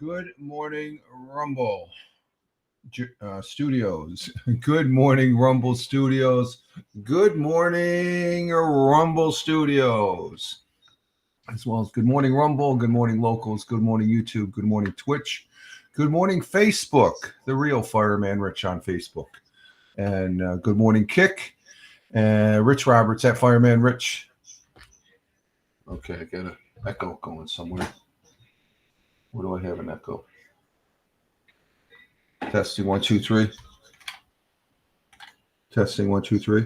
Good morning, Rumble Studios. Good morning, Rumble Studios. Good morning, Rumble Studios. As well as good morning, Rumble. Good morning, Locals. Good morning, YouTube. Good morning, Twitch. Good morning, Facebook. The real Fireman Rich on Facebook. And good morning, Kick. And Rich Roberts at Fireman Rich. Okay, I got an echo going somewhere. Where do I have an echo? Testing 1, 2, 3. Testing 1, 2, 3.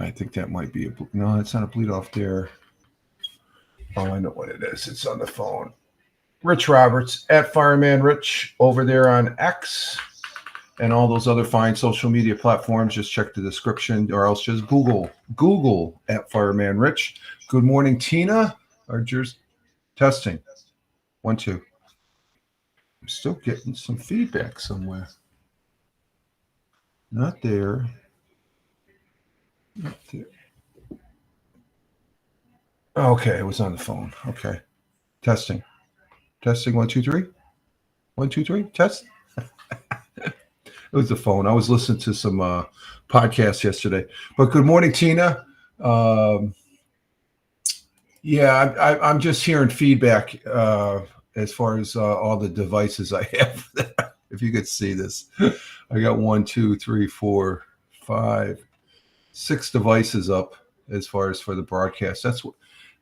I think that might be no, it's not a bleed off there. Oh, I know what it is. It's on the phone. Rich Roberts at Fireman Rich over there on X and all those other fine social media platforms. Just check the description or else just Google at Fireman Rich. Good morning, Tina. Testing 1, 2. I'm still getting some feedback somewhere. Not there. Not there. Okay, it was on the phone. Okay. Testing 1, 2, 3. 1, 2, 3. Test. It was the phone. I was listening to some podcasts yesterday. But good morning, Tina. Yeah, I'm just hearing feedback as far as all the devices I have. If you could see this, I got 1, 2, 3, 4, 5, 6 devices up as far as for the broadcast.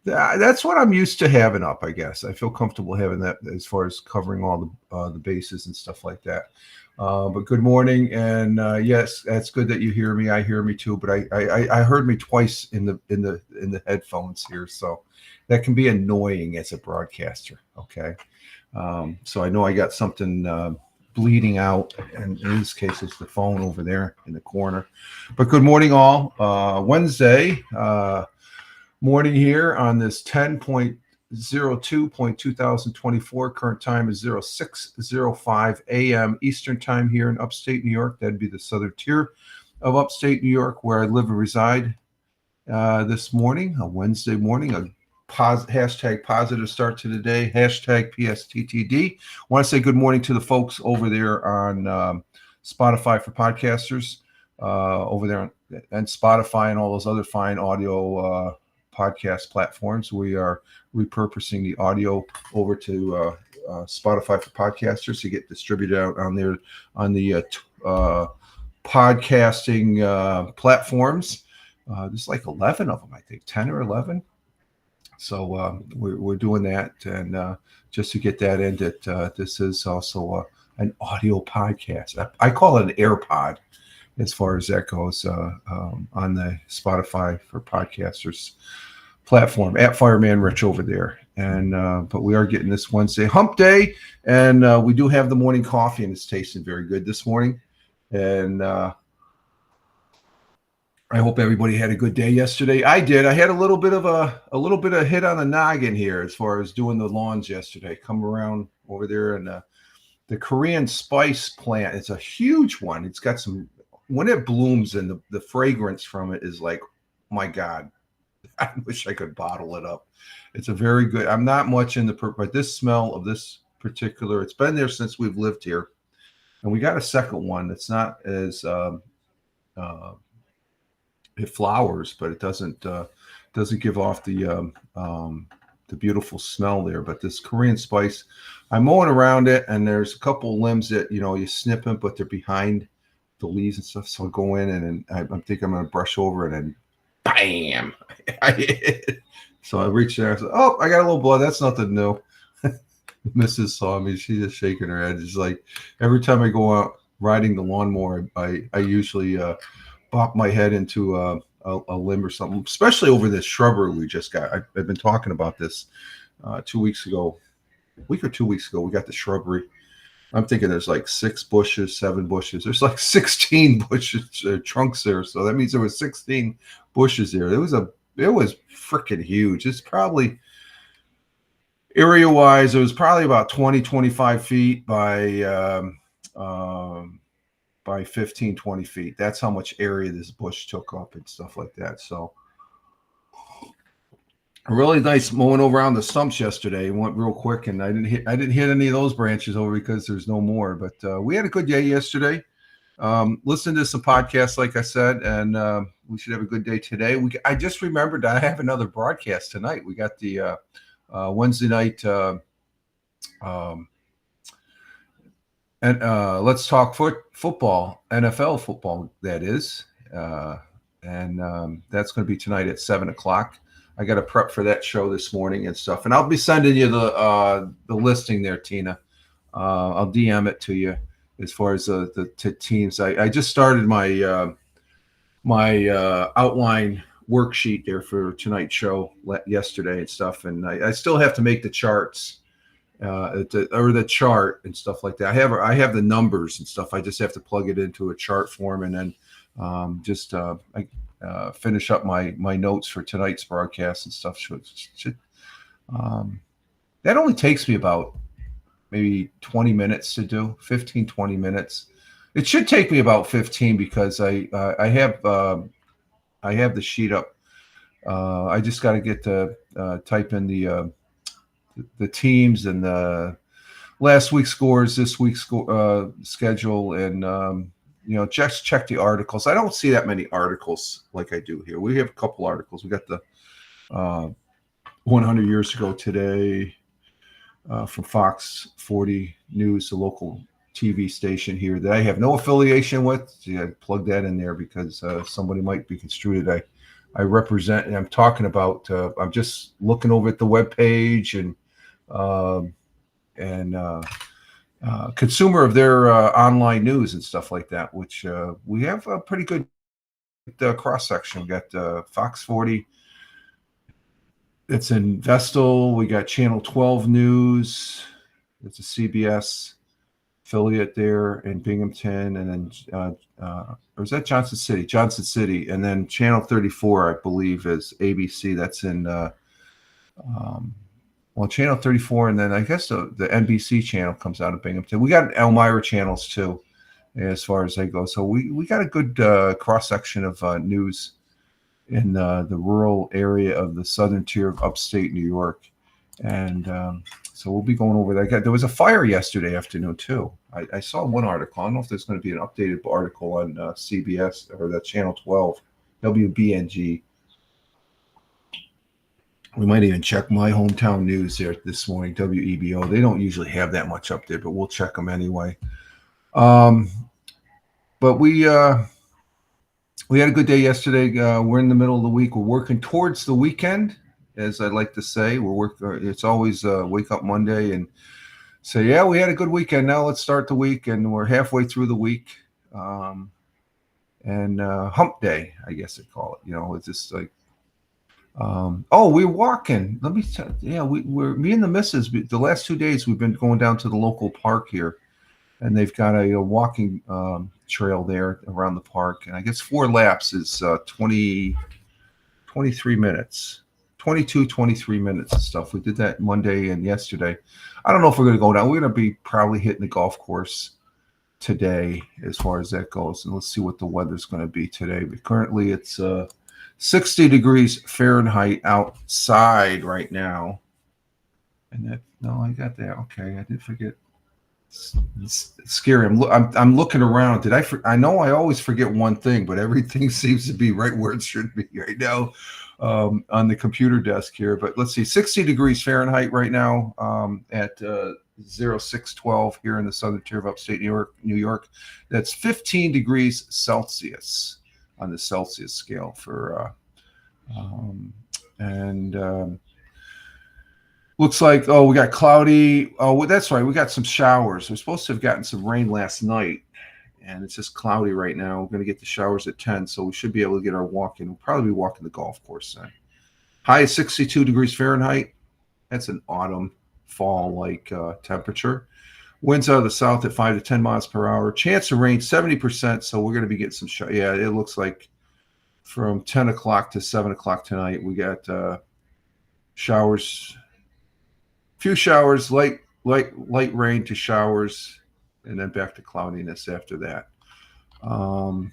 That's what I'm used to having up, I guess. I feel comfortable having that as far as covering all the bases and stuff like that. But good morning, and yes, that's good that you hear me. I hear me too, but I heard me twice in the headphones here, so that can be annoying as a broadcaster. Okay, so I know I got something bleeding out, and in this case, it's the phone over there in the corner. But good morning, all. Wednesday morning here on this 10.02.2024. Current time is 06:05 a.m. Eastern time here in upstate New York. That'd be the southern tier of upstate New York where I live and reside this morning, a Wednesday morning, a hashtag positive start to the day, hashtag PSTTD. I want to say good morning to the folks over there on Spotify for podcasters, over there and Spotify and all those other fine audio podcast platforms. We are repurposing the audio over to Spotify for podcasters to get distributed out on there on the podcasting platforms. There's like 11 of them, I think, 10 or 11. So we're doing that, and just to get that in, that this is also an audio podcast. I call it an AirPod as far as that goes on the Spotify for podcasters platform at Fireman Rich over there. But we are getting this Wednesday hump day, and we do have the morning coffee, and it's tasting very good this morning. And I hope everybody had a good day yesterday. I did. I had a little bit of a hit on the noggin here as far as doing the lawns yesterday. Come around over there, and the Korean spice plant. It's a huge one. It's got some. When it blooms, and the fragrance from it is like, my God, I wish I could bottle it up. It's a very good. I'm not much in but this smell of this particular. It's been there since we've lived here, and we got a second one that's not as it flowers, but it doesn't give off the beautiful smell there. But this Korean spice, I'm mowing around it, and there's a couple limbs that you snip them, but they're behind the leaves and stuff. So I go in, and I think I'm going to brush over it, and bam! So I reached there. I said, "Oh, I got a little blood. That's nothing new." Mrs. saw me. She's just shaking her head. It's like every time I go out riding the lawnmower, I usually bop my head into a limb or something, especially over this shrubbery we just got. I've been talking about this 2 weeks ago, a week or 2 weeks ago. We got the shrubbery. I'm thinking there's like 6 bushes, 7 bushes. There's like 16 bushes, trunks there. So that means there was 16 bushes there. It was freaking huge. It's probably area-wise, it was probably about 20, 25 feet by 15, 20 feet. That's how much area this bush took up and stuff like that. So really nice mowing over around the stumps yesterday. It went real quick, and I didn't hit any of those branches over because there's no more. But we had a good day yesterday. Listen to some podcasts, like I said, and we should have a good day today. I just remembered I have another broadcast tonight. We got the Wednesday night and let's talk football, NFL football, that is. And that's going to be tonight at 7:00. I got to prep for that show this morning and stuff. And I'll be sending you the listing there, Tina. I'll DM it to you as far as the teams. I just started my outline worksheet there for tonight's show yesterday and stuff. And I still have to make the charts. Or the chart and stuff like that. I have the numbers and stuff. I just have to plug it into a chart form, and then finish up my notes for tonight's broadcast and stuff. That only takes me about maybe 20 minutes to do, 15, 20 minutes. It should take me about 15 because I have the sheet up. I just got to get to type in the teams and the last week's scores, this week's schedule, and just check the articles. I don't see that many articles like I do here. We have a couple articles. We got the 100 years ago today from Fox 40 News, the local TV station here that I have no affiliation with. So I plug that in there because somebody might be construed that I represent, and I'm talking about. I'm just looking over at the webpage and consumer of their online news and stuff like that, which we have a pretty good cross section. We got Fox 40. It's in Vestal. We got Channel 12 News. It's a CBS affiliate there in Binghamton, and then or is that Johnson City? Johnson City, and then Channel 34, I believe, is ABC. That's in Channel 34, and then I guess the NBC channel comes out of Binghamton. We got Elmira channels too, as far as they go. So we got a good cross section of news in the rural area of the southern tier of upstate New York, and so we'll be going over that. There was a fire yesterday afternoon too. I saw one article. I don't know if there's going to be an updated article on CBS or the Channel 12, WBNG. We might even check my hometown news there this morning, WEBO. They don't usually have that much up there, but we'll check them anyway. But we had a good day yesterday. We're in the middle of the week. We're working towards the weekend, as I like to say. It's always wake up Monday and say, yeah, we had a good weekend. Now let's start the week, and we're halfway through the week. And hump day, I guess they call it. It's just like We're walking. Let me tell. Yeah, we're me and the missus. The last 2 days we've been going down to the local park here, and they've got a walking trail there around the park. And I guess 4 laps is 23 minutes, 23 minutes and stuff. We did that Monday and yesterday. I don't know if we're going to go down. We're going to be probably hitting the golf course today as far as that goes. And let's see what the weather's going to be today. But currently it's 60 degrees Fahrenheit outside right now. And that, no, I got that. Okay, I did forget. It's scary. I'm looking around. I know I always forget one thing, but everything seems to be right where it should be right now on the computer desk here. But let's see, 60 degrees Fahrenheit right now at 0612 here in the southern tier of upstate New York. That's 15 degrees Celsius on the Celsius scale for looks like, we got cloudy. Oh, that's right. We got some showers. We're supposed to have gotten some rain last night, and it's just cloudy right now. We're going to get the showers at 10, so we should be able to get our walk in. We'll probably be walking the golf course then. High is 62 degrees Fahrenheit. That's an autumn, fall-like temperature. Winds out of the south at 5 to 10 miles per hour. Chance of rain, 70%, so we're going to be getting some showers. Yeah, it looks like from 10 o'clock to 7 o'clock tonight, we got showers. Few showers, light rain to showers, and then back to cloudiness after that. Our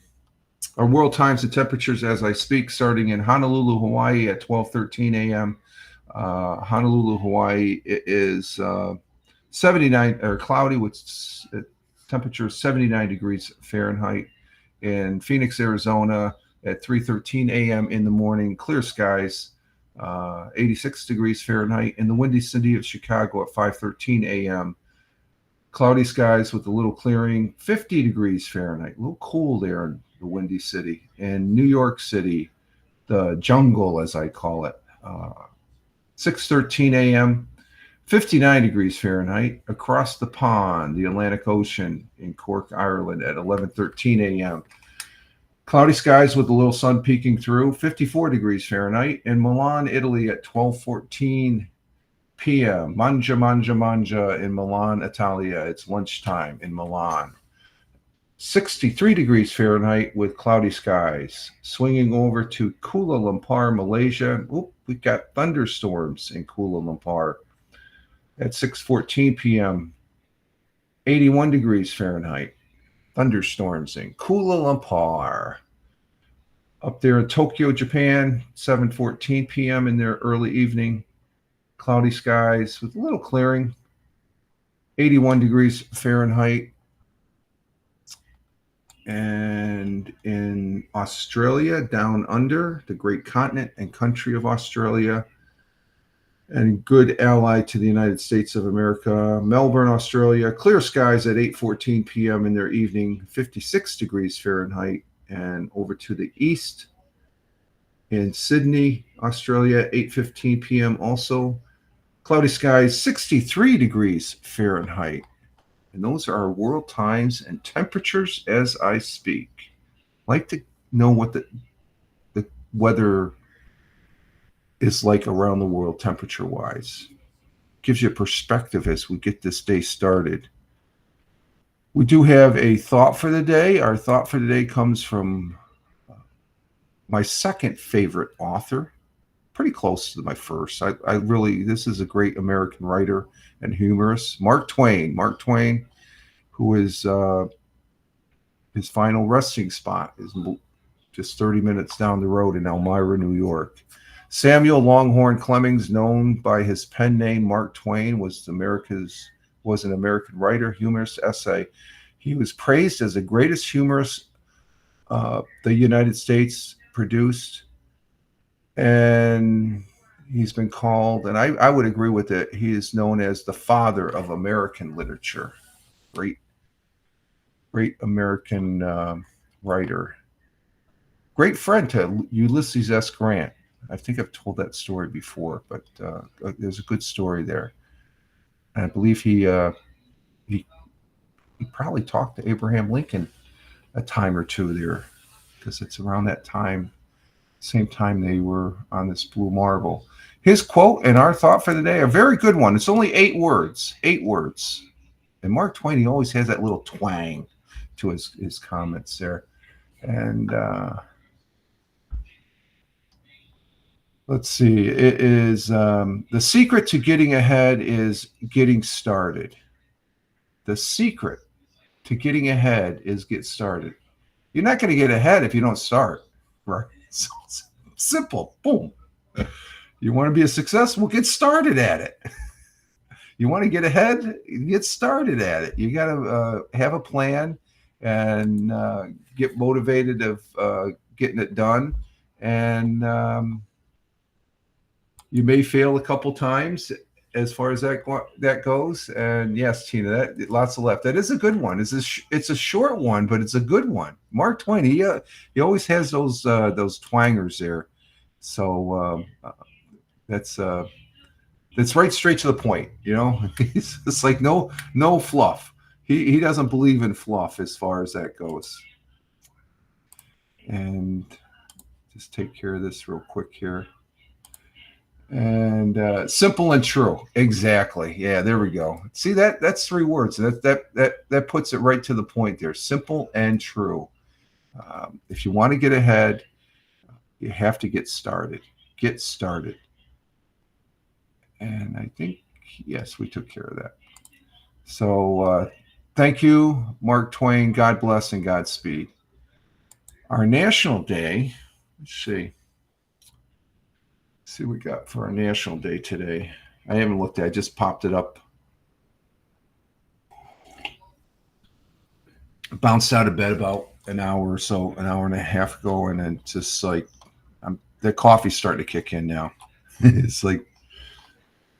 world times and temperatures as I speak, starting in Honolulu, Hawaii at 12:13 a.m. Honolulu, Hawaii, it is 79 or cloudy with temperature 79 degrees Fahrenheit. In Phoenix, Arizona, at 3:13 a.m. in the morning, clear skies. 86 degrees Fahrenheit. In the windy city of Chicago at 5:13 a.m. Cloudy skies with a little clearing, 50 degrees Fahrenheit. A little cool there in the windy city. And New York City, the jungle as I call it, 6:13 a.m. 59 degrees Fahrenheit. Across the pond, the Atlantic Ocean in Cork, Ireland at 11:13 a.m. Cloudy skies with a little sun peeking through, 54 degrees Fahrenheit. In Milan, Italy at 12:14 p.m. Mangia in Milan, Italia. It's lunchtime in Milan. 63 degrees Fahrenheit with cloudy skies. Swinging over to Kuala Lumpur, Malaysia. We've got thunderstorms in Kuala Lumpur at 6:14 p.m. 81 degrees Fahrenheit. Thunderstorms in Kuala Lumpur. Up there in Tokyo, Japan, 7:14 p.m. in their early evening. Cloudy skies with a little clearing. 81 degrees Fahrenheit. And in Australia, down under, the great continent and country of Australia, and good ally to the United States of America, Melbourne, Australia, clear skies at 8:14 p.m. in their evening, 56 degrees Fahrenheit. And over to the east in Sydney, Australia, 8:15 p.m. also, cloudy skies, 63 degrees Fahrenheit. And those are our world times and temperatures as I speak. I'd like to know what the weather is like around the world temperature-wise. Gives you a perspective as we get this day started. We do have a thought for the day. Our thought for the day comes from my second favorite author, pretty close to my first. I really, this is a great American writer and humorist, Mark Twain. Mark Twain, who is his final resting spot is just 30 minutes down the road in Elmira, New York. Samuel Longhorn Clemens, known by his pen name Mark Twain, was an American writer, humorist, essay. He was praised as the greatest humorist the United States produced. And he's been called, and I would agree with it, he is known as the father of American literature. Great American writer. Great friend to Ulysses S. Grant. I think I've told that story before, but there's a good story there. And I believe he probably talked to Abraham Lincoln a time or two there, because it's around that time, Same time they were on this blue marble. His quote and our thought for the day, a very good one. It's only 8 words. 8 words. And Mark Twain, he always has that little twang to his comments there. And let's see. It is the secret to getting ahead is getting started. The secret to getting ahead is get started. You're not going to get ahead if you don't start, right? So simple. Boom. You want to be a successful, get started at it. You want to get ahead, get started at it. You got to have a plan and get motivated of getting it done. And you may fail a couple times as far as that goes. And yes, Tina, that lots of left. That is a good one. It's a short one, but it's a good one. Mark Twain, he always has those twangers there. So that's right straight to the point. It's like no fluff. He doesn't believe in fluff as far as that goes. And just take care of this real quick here. And simple and true. Exactly. Yeah, there we go. See, that's 3 words. That puts it right to the point there. Simple and true. If you want to get ahead, you have to get started. Get started. And I think, yes, we took care of that. So thank you, Mark Twain. God bless and Godspeed. Our national day, let's see what we got for our national day today. I haven't looked at it. I just popped it up. I bounced out of bed about an hour or so, an hour and a half ago, and then just like the coffee's starting to kick in now. It's like,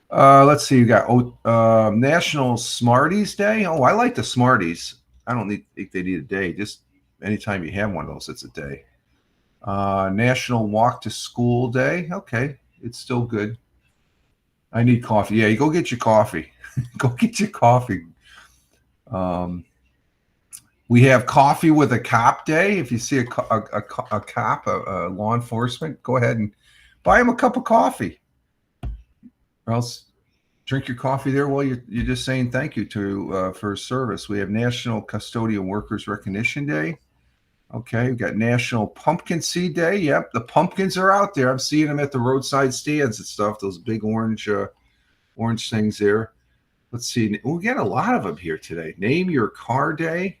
let's see, you got National Smarties Day. Oh, I like the Smarties. I don't think they need a day. Just anytime you have one of those, it's a day. National Walk to School Day. Okay, it's still good. I need coffee. Yeah, you go get your coffee. Go get your coffee. We have Coffee with a Cop Day. If you see a cop, a law enforcement, go ahead and buy him a cup of coffee. Or else drink your coffee there while you're just saying thank you for his service. We have National Custodial Workers Recognition Day. Okay, we've got National Pumpkin Seed Day. Yep, the pumpkins are out there. I'm seeing them at the roadside stands and stuff. Those big orange things there. Let's see. We got a lot of them here today. Name Your Car Day.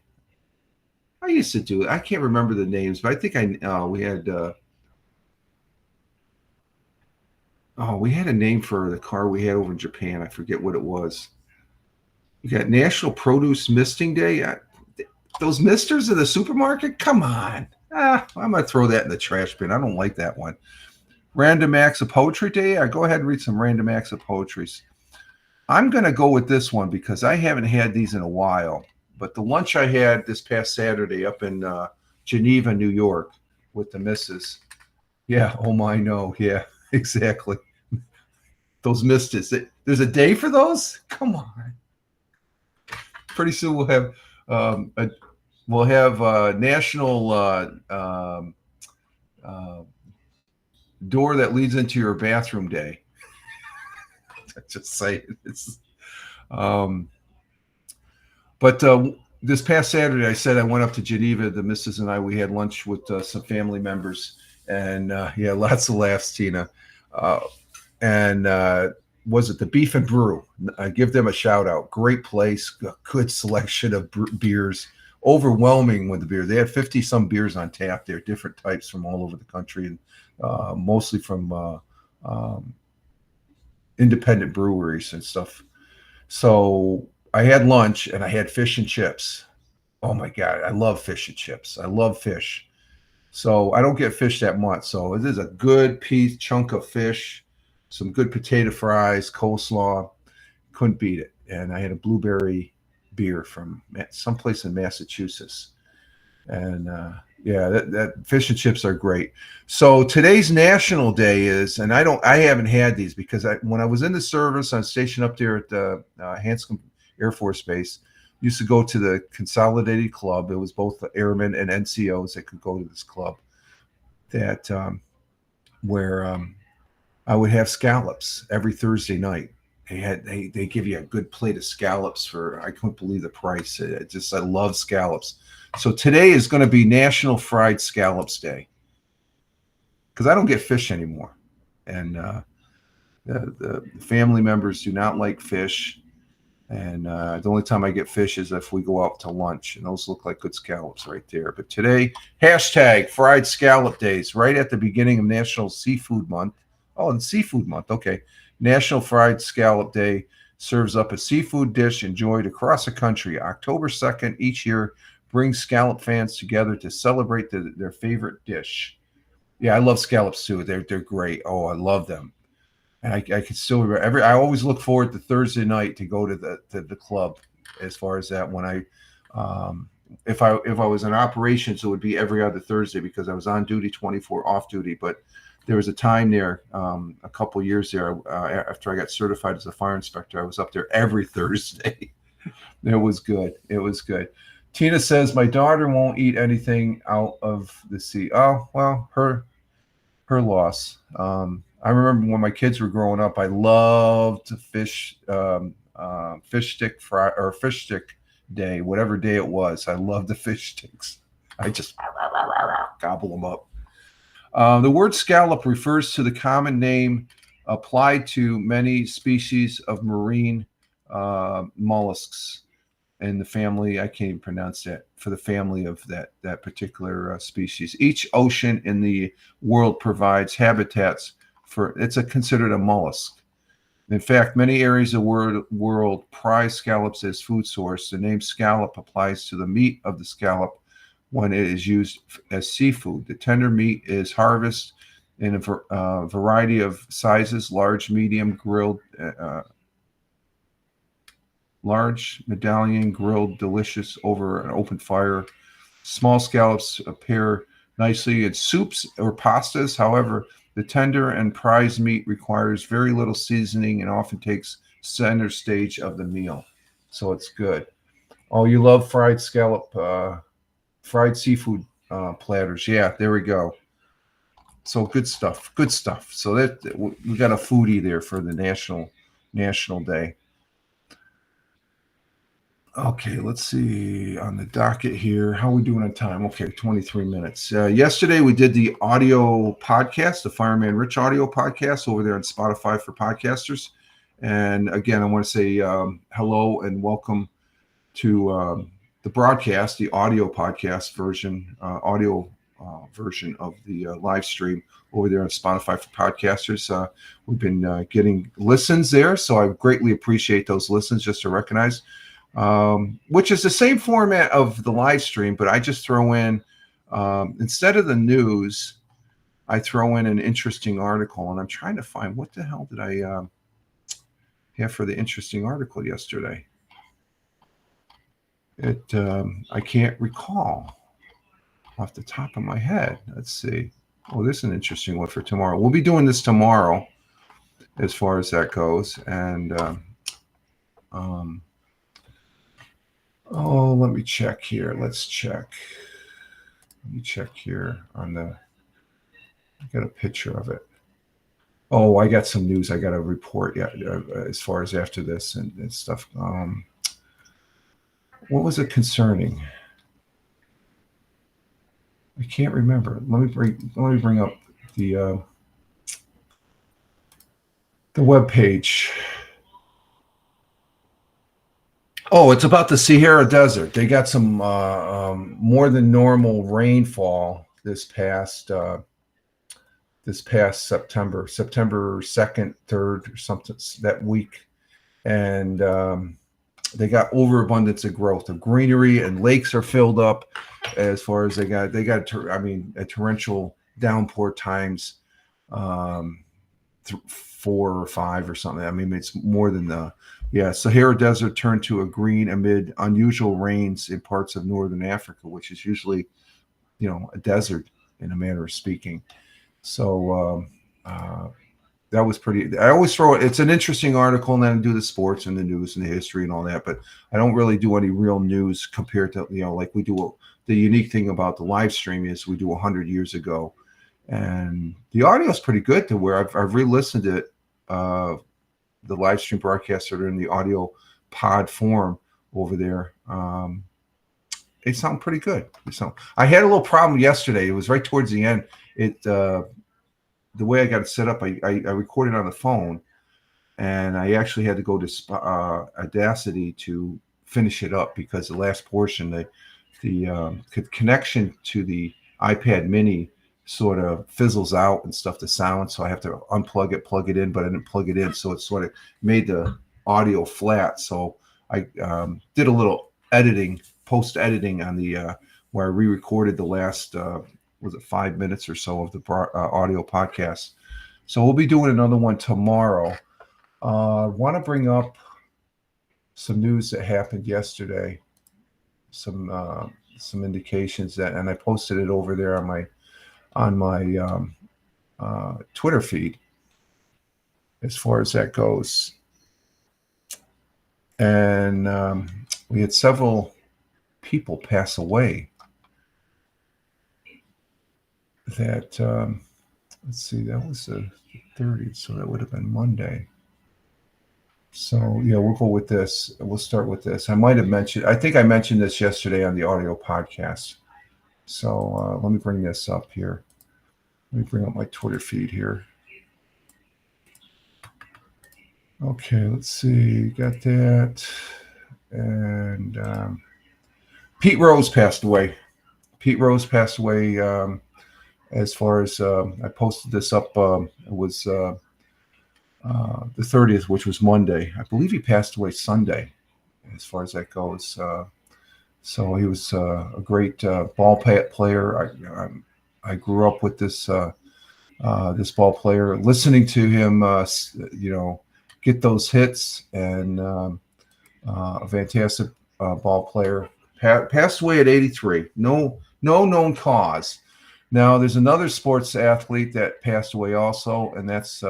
I used to do it. I can't remember the names, but I think we had we had a name for the car we had over in Japan. I forget what it was. We got National Produce Misting Day. Those misters in the supermarket? Come on. I'm going to throw that in the trash bin. I don't like that one. Random Acts of Poetry Day. Go ahead and read some Random Acts of Poetries. I'm going to go with this one because I haven't had these in a while. But the lunch I had this past Saturday up in Geneva, New York with the missus. Yeah, oh my, no. Yeah, exactly. Those misters. There's a day for those? Come on. Pretty soon we'll have national door that leads into your bathroom day. Just say it's. But this past Saturday, I said I went up to Geneva. The missus and I, we had lunch with some family members, and yeah, lots of laughs, Tina. Was it the Beef and Brew? I give them a shout out. Great place, good selection of beers. Overwhelming with the beer. They had 50 some beers on tap there, different types from all over the country, and mostly from independent breweries and stuff. So I had lunch and I had fish and chips. Oh my God, I love fish and chips. I love fish. So I don't get fish that much. So it is a good chunk of fish, some good potato fries, coleslaw. Couldn't beat it. And I had a blueberry beer from someplace in Massachusetts. And yeah, that fish and chips are great. So today's National Day is, and I haven't had these because when I was in the service, I was stationed up there at the Hanscom Air Force Base. Used to go to the Consolidated Club. It was both the airmen and NCOs that could go to this club. That where I would have scallops every Thursday night. They give you a good plate of scallops for, I couldn't believe the price. I love scallops. So today is going to be National Fried Scallops Day because I don't get fish anymore, and the family members do not like fish. And the only time I get fish is if we go out to lunch, and those look like good scallops right there. But today, hashtag Fried Scallop Days, right at the beginning of National Seafood Month. Oh, and Seafood Month, okay. National Fried Scallop Day serves up a seafood dish enjoyed across the country. October 2nd each year brings scallop fans together to celebrate their favorite dish. Yeah, I love scallops too. They're great. Oh, I love them. And I can still remember I always look forward to Thursday night to go to the club. As far as that, when if I was in operations, it would be every other Thursday because I was on duty 24, off duty. But there was a time there, a couple of years there, after I got certified as a fire inspector, I was up there every Thursday. It was good. It was good. Tina says my daughter won't eat anything out of the sea. Oh well, her loss. I remember when my kids were growing up, I loved fish stick fry or fish stick day, whatever day it was. I loved the fish sticks. I just gobble them up. The word scallop refers to the common name applied to many species of marine mollusks in the family. I can't even pronounce that, for the family of that particular species. Each ocean in the world provides habitats for, considered a mollusk. In fact, many areas of the world prize scallops as food source. The name scallop applies to the meat of the scallop when it is used as seafood. The tender meat is harvested in a variety of sizes: large, medium, grilled, large, medallion, grilled, delicious over an open fire. Small scallops appear nicely in soups or pastas. However, the tender and prized meat requires very little seasoning and often takes center stage of the meal. So it's good. Oh, you love fried scallop, fried seafood platters. Yeah, there we go. So good stuff. Good stuff. So that we got a foodie there for the National Day. Okay, let's see on the docket here. How are we doing on time? Okay, 23 minutes. Yesterday we did the audio podcast, the Fireman Rich audio podcast over there on Spotify for podcasters. And again, I want to say hello and welcome to the broadcast, the audio podcast version, version of the live stream over there on Spotify for podcasters. We've been getting listens there, so I greatly appreciate those listens, just to recognize. Which is the same format of the live stream, but I just throw in, instead of the news, I throw in an interesting article, and I'm trying to find, what the hell did I have for the interesting article yesterday? I can't recall off the top of my head. Let's see. Oh, this is an interesting one for tomorrow. We'll be doing this tomorrow as far as that goes. And oh, let me check here. Let's check. Let me check here on the, I got a picture of it. Oh, I got some news. I got a report as far as after this and stuff. What was it concerning? I can't remember. Let me bring up the web page. Oh, it's about the Sahara Desert. They got some more than normal rainfall this past September 2nd, 3rd, or something that week, and they got overabundance of growth of greenery, and lakes are filled up. As far as they got a torrential downpour times 4 or 5 or something. I mean, it's more than the. Yeah, Sahara Desert turned to a green amid unusual rains in parts of northern Africa, which is usually, a desert in a manner of speaking. So that was pretty. I always throw it. It's an interesting article, and then I do the sports and the news and the history and all that. But I don't really do any real news compared to like we do. The unique thing about the live stream is we do 100 years ago, and the audio is pretty good to where I've re-listened to it, the live stream broadcasts that are in the audio pod form over there. They sound pretty good. I had a little problem yesterday. It was right towards the end. The way I got it set up, I recorded on the phone, and I actually had to go to Audacity to finish it up because the last portion, the connection to the iPad Mini sort of fizzles out and stuff, the sound. So I have to unplug it, plug it in, but I didn't plug it in. So it sort of made the audio flat. So I did a little post editing on the where I re-recorded the last was it 5 minutes or so of the audio podcast. So we'll be doing another one tomorrow. I want to bring up some news that happened yesterday, some indications that, and I posted it over there on my Twitter feed as far as that goes. And we had several people pass away that let's see, that was the 30th, so that would have been Monday. So yeah, we'll go with this. We'll start with this. I think I mentioned this yesterday on the audio podcast. So let me bring this up here. Let me bring up my Twitter feed here. Okay, let's see. Got that. And Pete Rose passed away. Pete Rose passed away. As far as I posted this up, it was the 30th, which was Monday. I believe he passed away Sunday, as far as that goes. So he was a great ball player. I grew up with this this ball player, listening to him, get those hits, and a fantastic ball player. Passed away at 83. No known cause. Now, there's another sports athlete that passed away also, and that's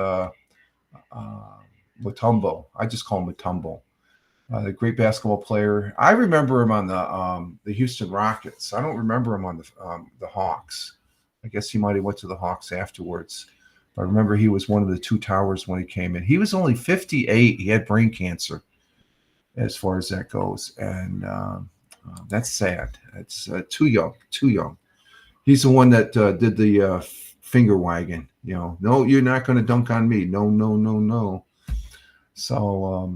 Mutombo. I just call him Mutombo. The great basketball player. I remember him on the Houston Rockets. I don't remember him on the Hawks. I guess he might have went to the Hawks afterwards. But I remember he was one of the two towers when he came in. He was only 58. He had brain cancer, as far as that goes, and that's sad. It's too young. He's the one that did the finger wagging. No, you're not going to dunk on me. No. So,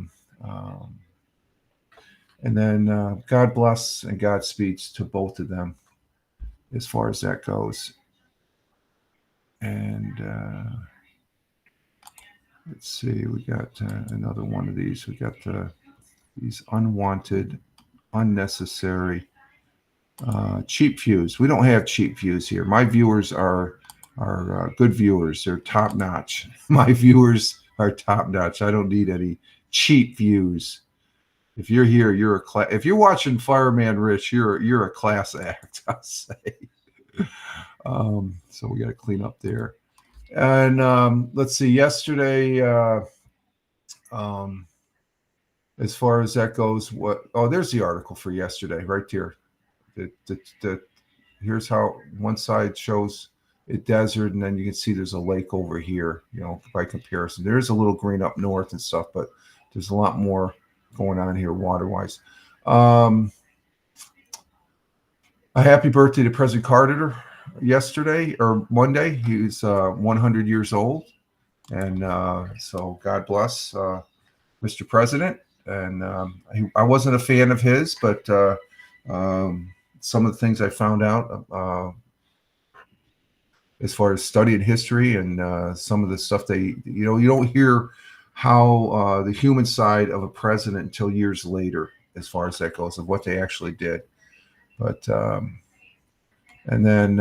and then God bless and Godspeeds to both of them, as far as that goes. And let's see, we got another one of these. We got these unwanted, unnecessary, cheap views. We don't have cheap views here. My viewers are good viewers. They're top notch. My viewers are top notch. I don't need any cheap views. If you're here, you're a class. If you're watching Fireman Rich, you're a class act, I'll say. So we got to clean up there. And let's see. Yesterday, as far as that goes, there's the article for yesterday, right there. Here's how one side shows it desert, and then you can see there's a lake over here. By comparison, there's a little green up north and stuff, but there's a lot more going on here water-wise. A happy birthday to President Carter yesterday or Monday. He's 100 years old, and so God bless Mr. President. And I wasn't a fan of his, but some of the things I found out as far as studying history and some of the stuff you don't hear how the human side of a president until years later, as far as that goes, of what they actually did. But and then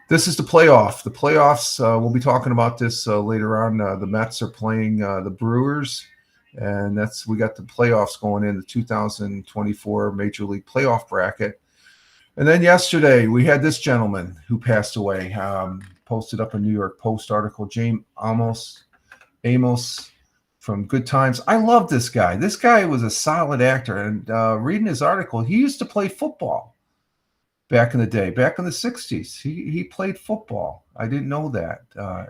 this is the playoff. The playoffs, we'll be talking about this later on. The Mets are playing the Brewers, and we got the playoffs going in the 2024 Major League playoff bracket. And then yesterday we had this gentleman who passed away, posted up a New York Post article, James Amos from Good Times. I love this guy. This guy was a solid actor. And reading his article, he used to play football. back in the day, back in the 60s. He played football. I didn't know that.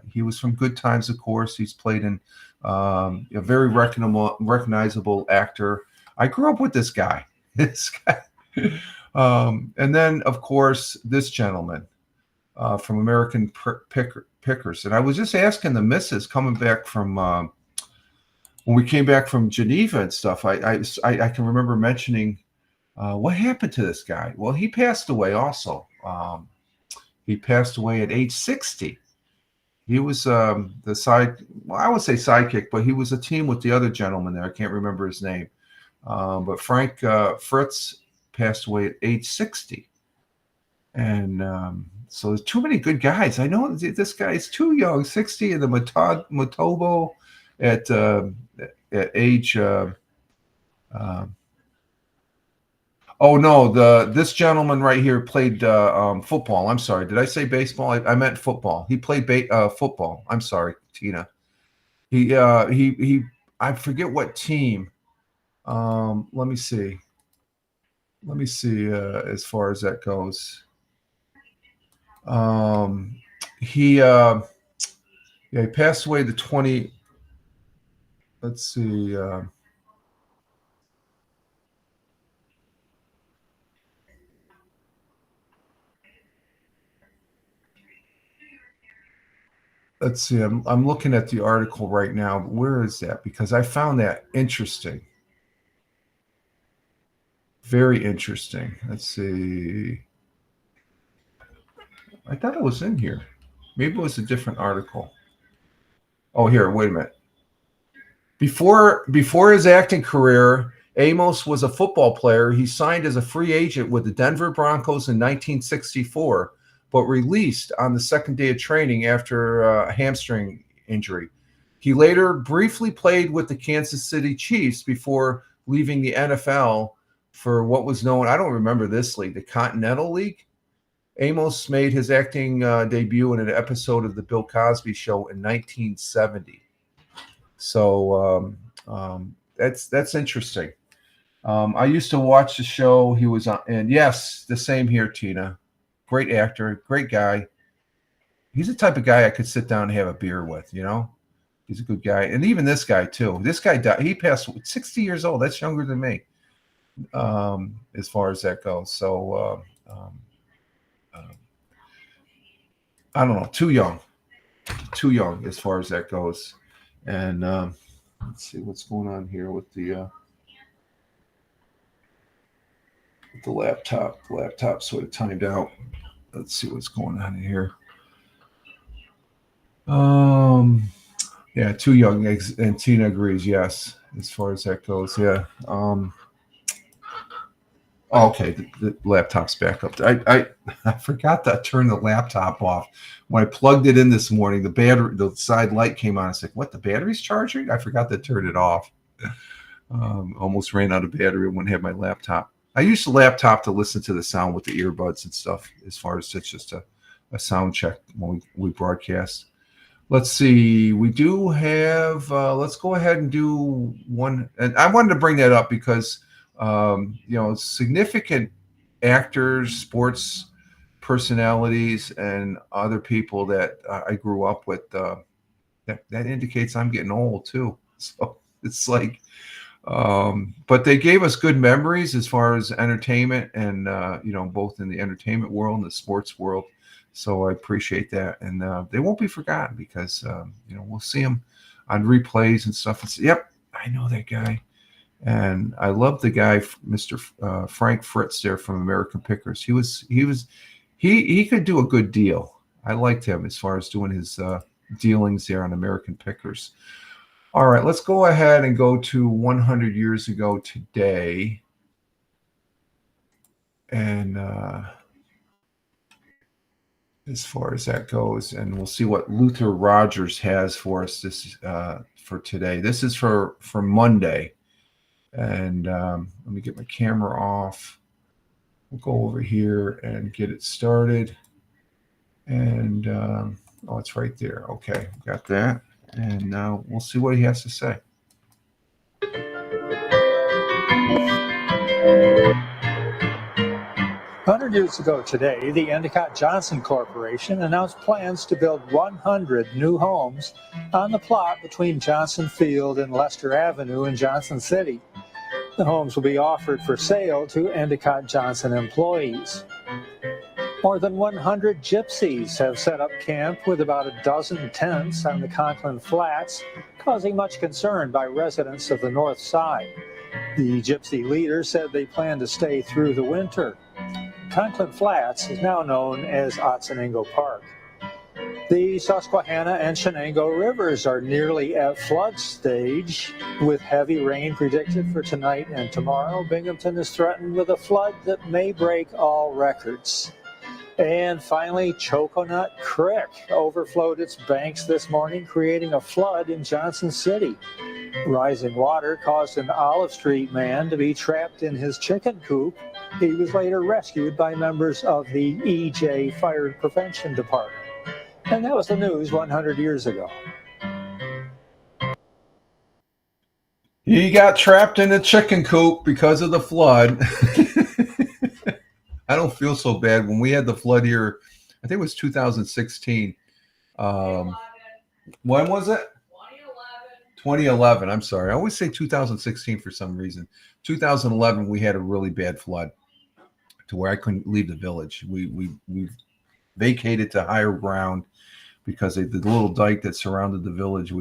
He was from Good Times, of course. He's played in a very recognizable actor. I grew up with this guy. This guy. And then, of course, this gentleman from American Pickers. And I was just asking the missus coming back from when we came back from Geneva and stuff. I can remember mentioning what happened to this guy. Well, he passed away also. He passed away at age 60. He was the I would say sidekick, but he was a team with the other gentleman there. I can't remember his name. But Frank Fritz passed away at age 60. And so there's too many good guys. I know this guy is too young, 60, and the Motobo at age. Oh no, this gentleman right here played football. I'm sorry, did I say baseball? I meant football. He played football. I'm sorry, Tina. He I forget what team. Let me see. As far as that goes. He passed away the 20. Let's see. Let's see. I'm looking at the article right now. Where is that? Because I found that interesting. Very interesting. Let's see. I thought it was in here. Maybe it was a different article. Oh, here. Wait a minute. Before his acting career, Amos was a football player. He signed as a free agent with the Denver Broncos in 1964, but released on the second day of training after a hamstring injury. He later briefly played with the Kansas City Chiefs before leaving the NFL for what was known, I don't remember this league, the Continental League. Amos made his acting debut in an episode of The Bill Cosby Show in 1970. So that's interesting. I used to watch the show he was on, and yes, the same here, Tina. Great actor, great guy. He's the type of guy I could sit down and have a beer with, you know? He's a good guy. And even this guy, too. This guy died. He passed 60 years old. That's younger than me, as far as that goes. So, I don't know. Too young as far as that goes. And let's see what's going on here with the laptop. The laptop sort of timed out. Let's see what's going on here. Yeah, too young. And Tina agrees. Yes, as far as that goes. Yeah. Okay, the laptop's back up. I forgot to turn the laptop off. When I plugged it in this morning, the side light came on. I was like, what, the battery's charging? I forgot to turn it off. Almost ran out of battery and wouldn't have my laptop. I use the laptop to listen to the sound with the earbuds and stuff, as far as it's just a sound check when we broadcast. Let's see. We do have, let's go ahead and do one. And I wanted to bring that up because, significant actors, sports personalities, and other people that I grew up with, that indicates I'm getting old too. So it's like, but they gave us good memories as far as entertainment and, both in the entertainment world and the sports world. So I appreciate that. And they won't be forgotten because, we'll see them on replays and stuff. And say, yep, I know that guy. And I love the guy, Mr. Frank Fritz there from American Pickers. He could do a good deal. I liked him as far as doing his dealings there on American Pickers. All right, let's go ahead and go to 100 years ago today. And as far as that goes, and we'll see what Luther Rogers has for us for today. This is for Monday. And let me get my camera off. We'll go over here and get it started. And it's right there. Okay, got that. And now we'll see what he has to say. 100 years ago today, the Endicott Johnson Corporation announced plans to build 100 new homes on the plot between Johnson Field and Lester Avenue in Johnson City. The homes will be offered for sale to Endicott Johnson employees. More than 100 gypsies have set up camp with about a dozen tents on the Conklin Flats, causing much concern by residents of the north side. The gypsy leader said they plan to stay through the winter. Conklin Flats is now known as Otsiningo Park. The Susquehanna and Shenango rivers are nearly at flood stage. With heavy rain predicted for tonight and tomorrow, Binghamton is threatened with a flood that may break all records. And finally, Choconut Creek overflowed its banks this morning, creating a flood in Johnson City. Rising water caused an Olive Street man to be trapped in his chicken coop. He was later rescued by members of the EJ Fire Prevention Department. And that was the news 100 years ago. He got trapped in a chicken coop because of the flood. I don't feel so bad. When we had the flood here, I think it was 2016. When was it? 2011. I'm sorry. I always say 2016 for some reason. 2011, we had a really bad flood to where I couldn't leave the village. We vacated to higher ground because the little dike that surrounded the village,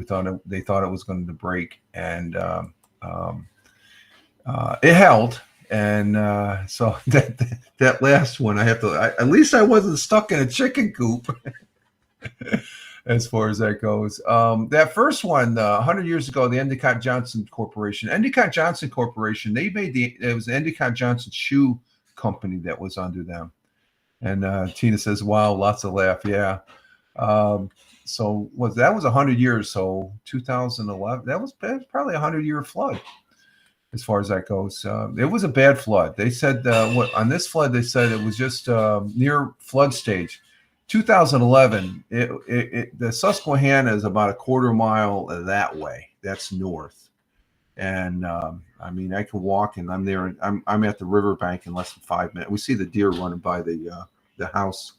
they thought it was going to break, and it held. And so that last one, at least I wasn't stuck in a chicken coop. As far as that goes, that first one, 100 years ago, the Endicott Johnson Corporation. Endicott Johnson Corporation, it was the Endicott Johnson Shoe Company that was under them. And Tina says, "Wow, lots of laugh." Yeah. So that was 100 years. So 2011, that was probably a 100-year flood. As far as that goes, it was a bad flood. They said on this flood, they said it was just near flood stage. 2011, the Susquehanna is about a quarter mile that way. That's north, and I mean, I can walk, and I'm there. I'm at the riverbank in less than 5 minutes. We see the deer running by the house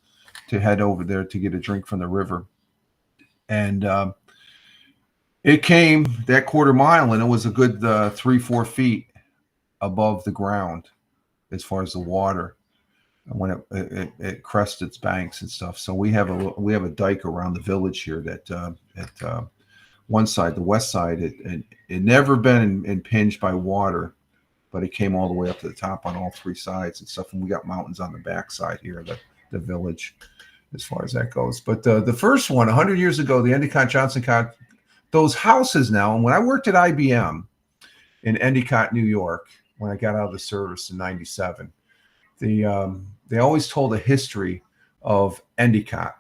to head over there to get a drink from the river, and it came that quarter mile, and it was a good 3-4 feet above the ground as far as the water when it crested its banks and stuff. So we have a dike around the village here that at one side, the west side, it never been impinged by water, but it came all the way up to the top on all three sides and stuff. And we got mountains on the back side here, the village, as far as that goes. But the first one, 100 years ago, the Endicott Johnson, those houses now, and when I worked at IBM in Endicott, New York, when I got out of the service in 97, they always told a history of Endicott,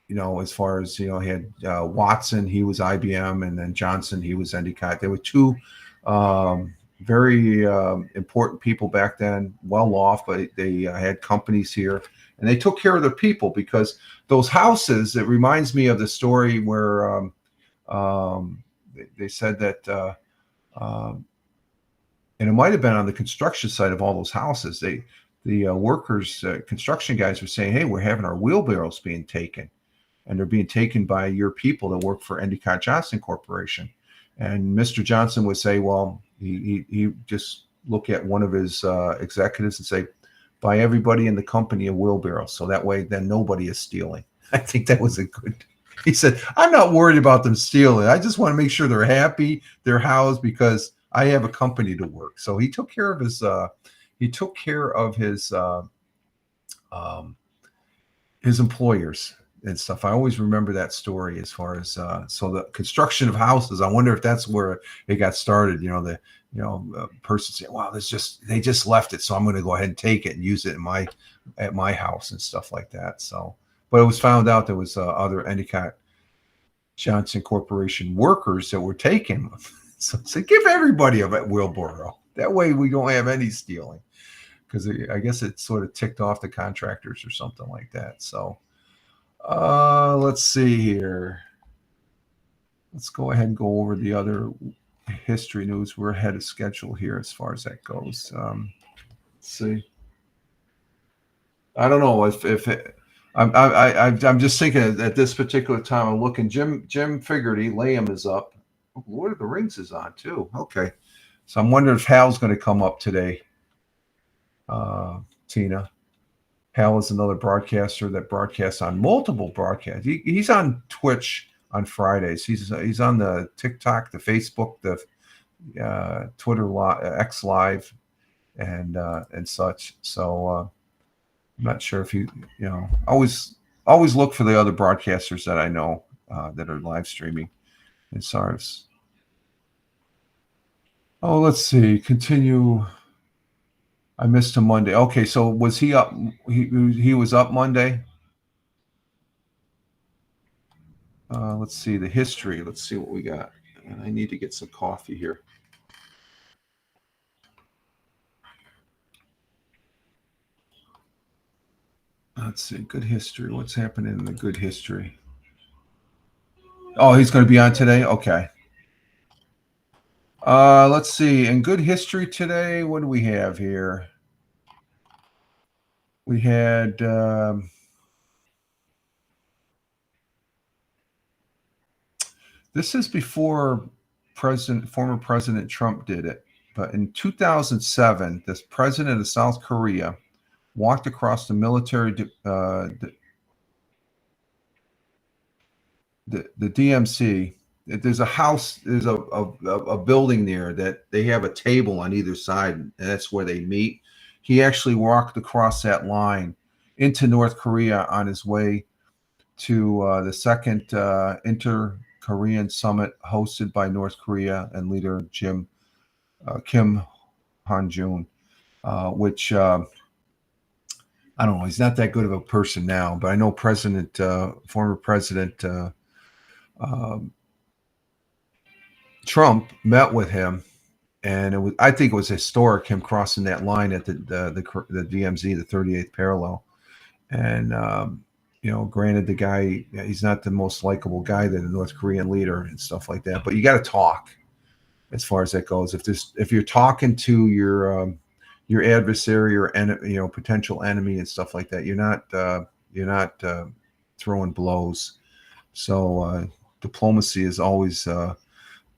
as far as, he had Watson, he was IBM, and then Johnson, he was Endicott. There were two very important people back then, well off, but they had companies here, and they took care of the people, because those houses, it reminds me of the story where they said that, and it might have been on the construction site of all those houses, the workers, construction guys were saying, "Hey, we're having our wheelbarrows being taken, and they're being taken by your people that work for Endicott Johnson Corporation." And Mr. Johnson would say, well, he just look at one of his executives and say, "Buy everybody in the company a wheelbarrow, so that way then nobody is stealing." I think that was a good. He said, "I'm not worried about them stealing. I just want to make sure they're happy, they're housed, because I have a company to work." So he took care of his. His employers and stuff. I always remember that story as far as so the construction of houses. I wonder if that's where it got started. The person saying, "Wow, they just left it, so I'm going to go ahead and take it and use it at my house and stuff like that." So, but it was found out there was other Endicott Johnson Corporation workers that were taking them. So give everybody a wheelbarrow. That way we don't have any stealing. Because I guess it sort of ticked off the contractors or something like that. So let's see here. Let's go ahead and go over the other history news. We're ahead of schedule here as far as that goes. Let's see. I don't know if it, I'm just thinking at this particular time. I'm looking. Jim Figurty, Liam is up. Oh, Lord of the Rings is on too. Okay, so I'm wondering if Hal's going to come up today. Tina. Hal is another broadcaster that broadcasts on multiple broadcasts. He's on Twitch on Fridays. He's on the TikTok, the Facebook, the Twitter, X Live, and such. So I'm not sure if always look for the other broadcasters that I know that are live streaming. And SARS. Oh, let's see. Continue. I missed him Monday. Okay, so was he up? He was up Monday. Let's see the history. Let's see what we got. And I need to get some coffee here. Let's see. Good history. What's happening in the good history? Oh, he's going to be on today? Okay. Let's see. In good history today, what do we have here? We had this is before former President Trump did it. But in 2007, this president of South Korea walked across the military the DMC. There's a house, there's a building there that they have a table on either side, and that's where they meet. He actually walked across that line into North Korea on his way to the second inter-Korean summit hosted by North Korea and leader Kim Han-jun, which I don't know. He's not that good of a person now, but I know former President Trump met with him, and I think it was historic him crossing that line at the DMZ, the 38th parallel. And granted, the guy, he's not the most likable guy, the North Korean leader and stuff like that. But you got to talk as far as that goes. If you're talking to your adversary or potential enemy and stuff like that, you're not throwing blows. So diplomacy is always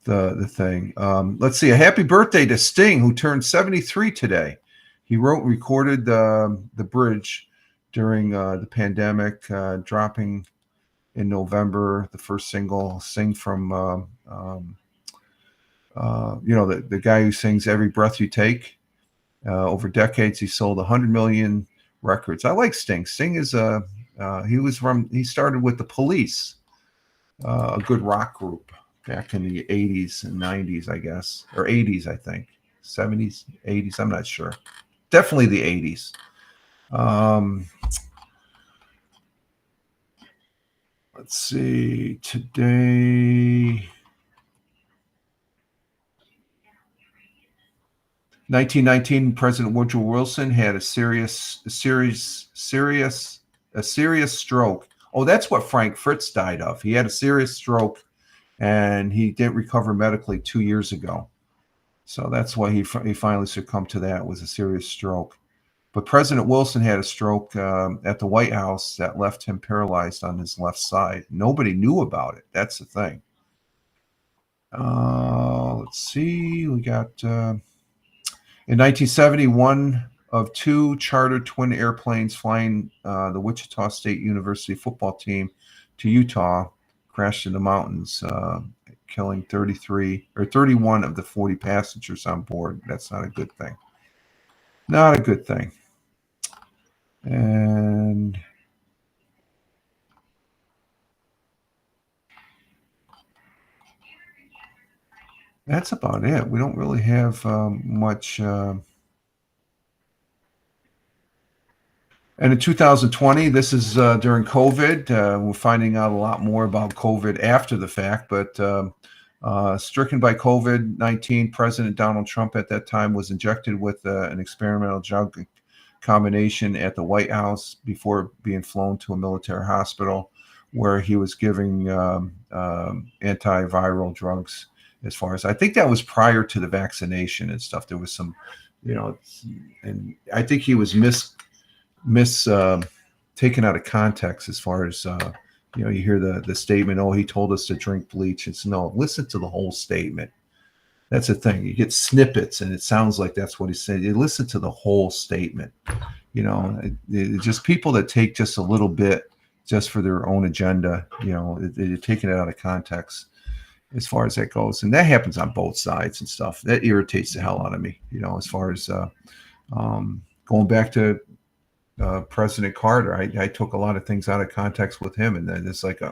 the thing. Let's see. A happy birthday to Sting, who turned 73 today. He recorded the bridge during the pandemic, dropping in November, the first single, Sing from the guy who sings Every Breath You Take. Over decades, he sold 100 million records. I like Sting. Sting is he started with the Police, a good rock group back in the 80s and 90s, I guess, or 80s, I think, 70s, 80s. I'm not sure. Definitely the 80s. Let's see. Today, 1919, President Woodrow Wilson had a serious stroke. Oh, that's what Frank Fritz died of. He had a serious stroke, and he didn't recover medically 2 years ago. So that's why he finally succumbed to that, was a serious stroke. But President Wilson had a stroke at the White House that left him paralyzed on his left side. Nobody knew about it. That's the thing. Let's see. We got in 1970, one of two chartered twin airplanes flying the Wichita State University football team to Utah crashed in the mountains, killing 31 of the 40 passengers on board. That's not a good thing. Not a good thing. And that's about it. We don't really have much. And in 2020, this is during COVID. We're finding out a lot more about COVID after the fact, but stricken by COVID-19, President Donald Trump at that time was injected with an experimental drug combination at the White House before being flown to a military hospital where he was giving antiviral drugs. As far as I think that was prior to the vaccination and stuff. There was some, and I think he was taken out of context as far as you hear the statement, oh, he told us to drink bleach. It's no, listen to the whole statement. That's the thing. You get snippets and it sounds like that's what he said. You listen to the whole statement. Just people that take just a little bit just for their own agenda, they're taking it out of context as far as that goes. And that happens on both sides and stuff. That irritates the hell out of me, as far as going back to President Carter. I took a lot of things out of context with him. And then it's like,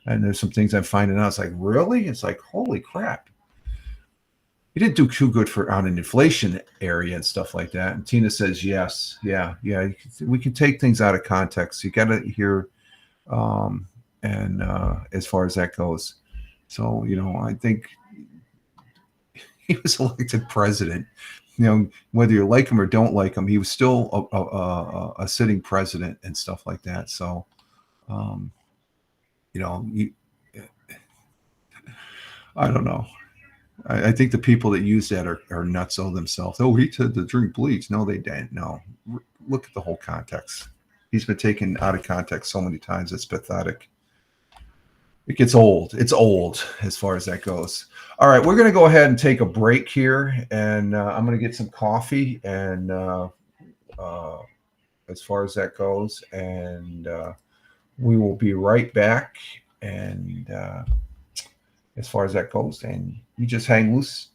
and there's some things I'm finding out. It's like, really? It's like, holy crap. He didn't do too good on an inflation area and stuff like that. And Tina says, yes, yeah. We can take things out of context. You got to hear, and as far as that goes. So, I think he was elected president. Whether you like him or don't like him, he was still a sitting president and stuff like that. So, I don't know. I think the people that use that are nutso themselves. Oh, he said to drink bleach. No, they didn't. No. Look at the whole context. He's been taken out of context so many times. It's pathetic. It gets old. It's old as far as that goes. All right, we're going to go ahead and take a break here, and I'm going to get some coffee, and as far as that goes, and we will be right back, and as far as that goes, and you just hang loose.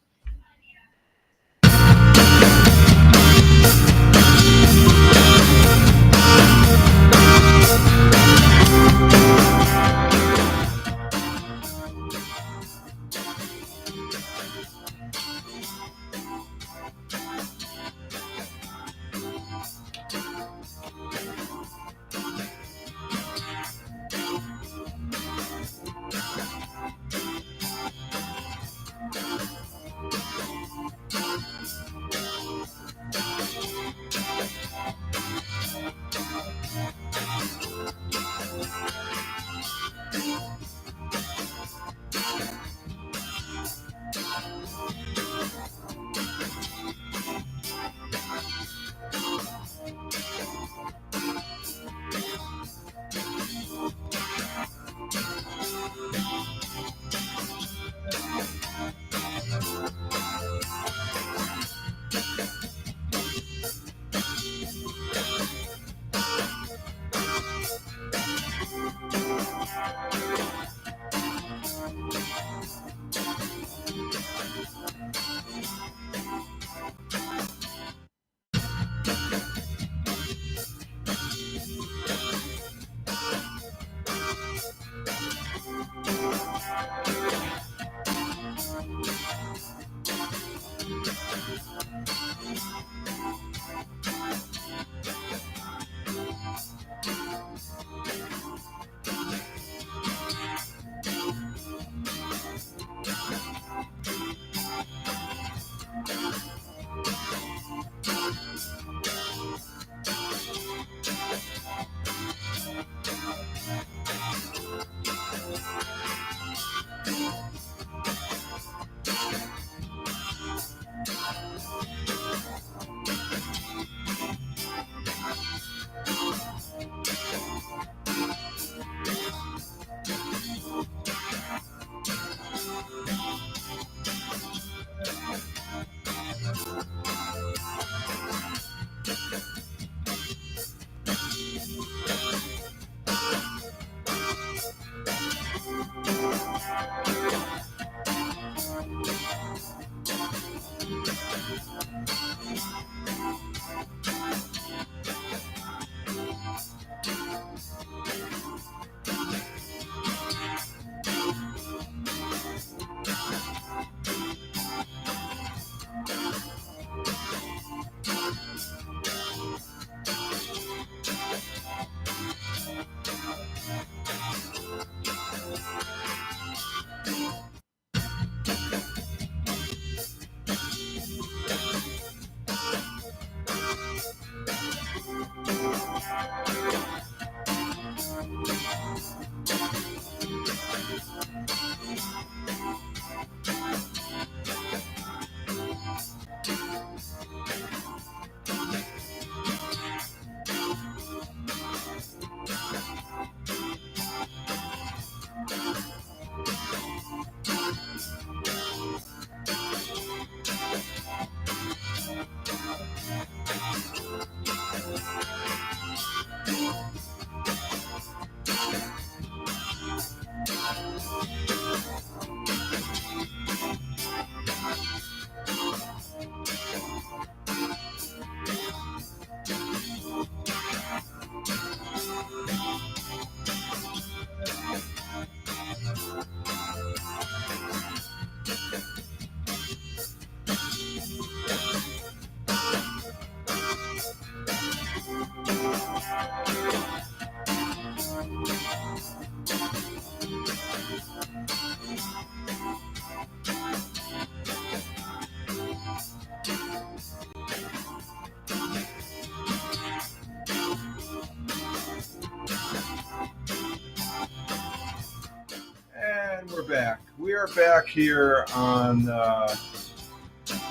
And we're back. We are back here on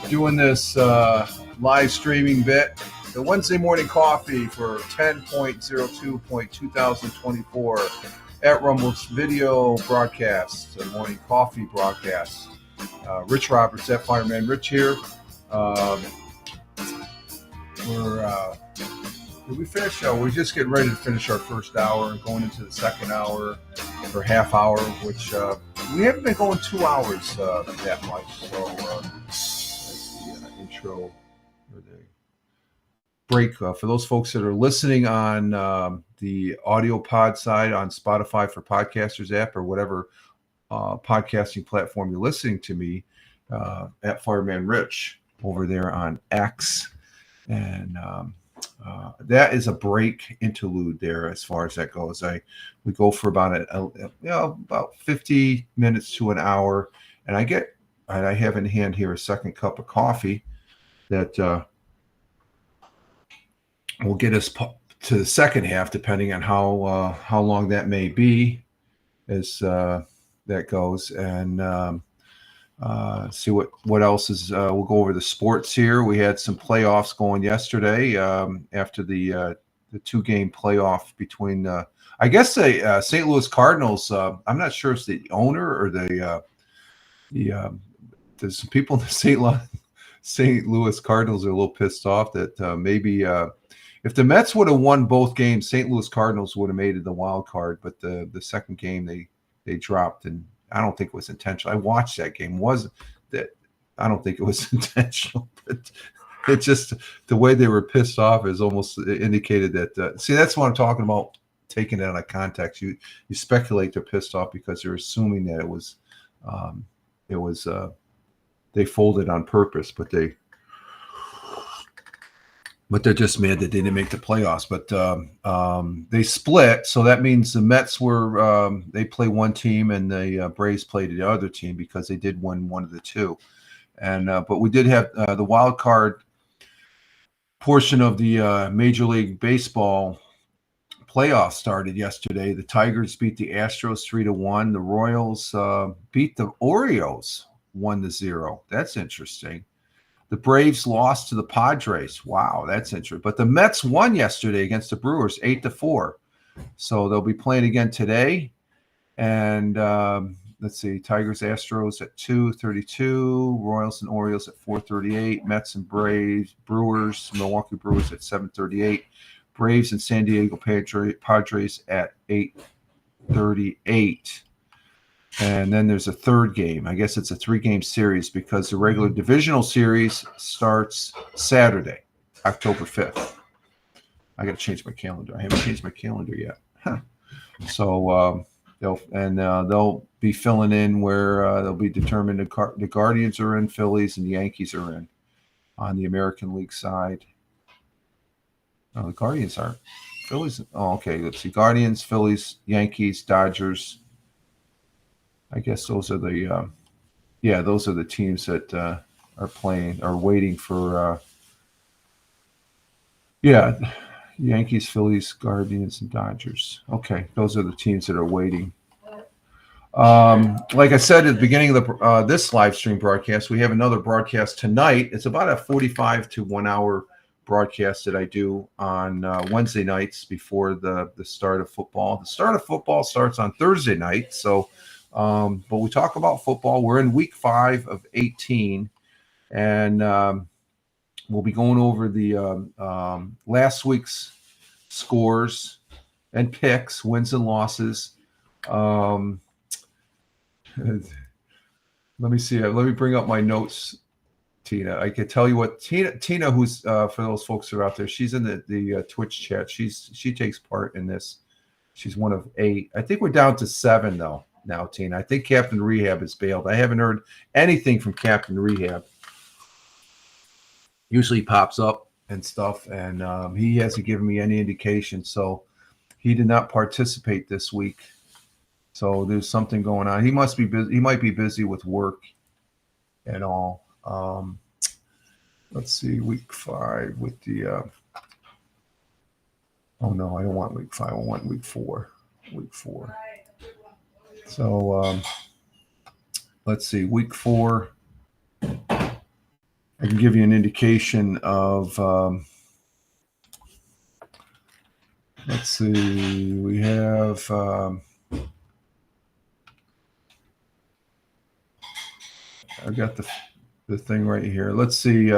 doing this live streaming bit. The Wednesday morning coffee for 10.02.2024 at Rumble's video broadcast, the morning coffee broadcast. Rich Roberts at Fireman Rich here. Did we finish? We're just getting ready to finish our first hour and going into the second hour or half hour, which we haven't been going 2 hours that much. So that's the intro or the break. For those folks that are listening on the audio pod side on Spotify for Podcasters app or whatever podcasting platform you're listening to me at Fireman Rich over there on X. And that is a break interlude there as far as that goes. We go for about about 50 minutes to an hour, and I have in hand here a second cup of coffee that will get us to the second half, depending on how long that may be as that goes, and see what else is. We'll go over the sports here. We had some playoffs going yesterday after the 2-game playoff between I guess the St. Louis Cardinals. I'm not sure if it's the owner or there's some people in the St. Louis Cardinals are a little pissed off that maybe if the Mets would have won both games, St. Louis Cardinals would have made it the wild card. But the second game they dropped, and I don't think it was intentional. I watched that game. I don't think it was intentional, but it just the way they were pissed off is almost indicated that. See, that's what I'm talking about. Taking it out of context, you speculate they're pissed off because they're assuming that it was they folded on purpose, but they're just mad that they didn't make the playoffs. But they split, so that means the Mets were they play one team and the Braves played the other team because they did win one of the two. And but we did have the wild card portion of the Major League Baseball playoffs started yesterday. The Tigers beat the Astros 3-1. The Royals beat the Orioles 1-0. That's interesting. The Braves lost to the Padres. Wow, that's interesting. But the Mets won yesterday against the Brewers 8-4. So they'll be playing again today. And let's see, Tigers, Astros at 2:32, Royals and Orioles at 4:38, Mets and Brewers, Milwaukee Brewers at 7:38, Braves and San Diego Padres at 8:38. And then there's a third game. I guess it's a 3-game series because the regular divisional series starts Saturday, October 5th. I got to change my calendar. I haven't changed my calendar yet. So they'll be filling in where they'll be determined. The Guardians are in, Phillies, and the Yankees are in on the American League side. No, the Guardians aren't. Phillies. Oh, okay. Let's see. Guardians, Phillies, Yankees, Dodgers. I guess those are the those are the teams that are waiting for Yankees, Phillies, Guardians, and Dodgers. Okay, those are the teams that are waiting. Like I said at the beginning of this live stream broadcast, we have another broadcast tonight. It's about a 45 to 1 hour broadcast that I do on Wednesday nights before the start of football. The start of football starts on Thursday night, so but we talk about football. We're in week 5 of 18, and we'll be going over the last week's scores and picks, wins and losses. Let me see. Let me bring up my notes, Tina. I can tell you what Tina, who's for those folks who are out there, she's in the Twitch chat. She takes part in this. She's one of 8. I think we're down to 7 though now, Tina. I think Captain Rehab has bailed. I haven't heard anything from Captain Rehab. Usually pops up and stuff, and he hasn't given me any indication. So he did not participate this week. So there's something going on. He must be busy. He might be busy with work and all. Let's see, week 5 with the. Oh no, I don't want week 5. I want week 4. Week 4. So let's see, week 4. I can give you an indication of. Let's see, we have. I've got the thing right here. Let's see.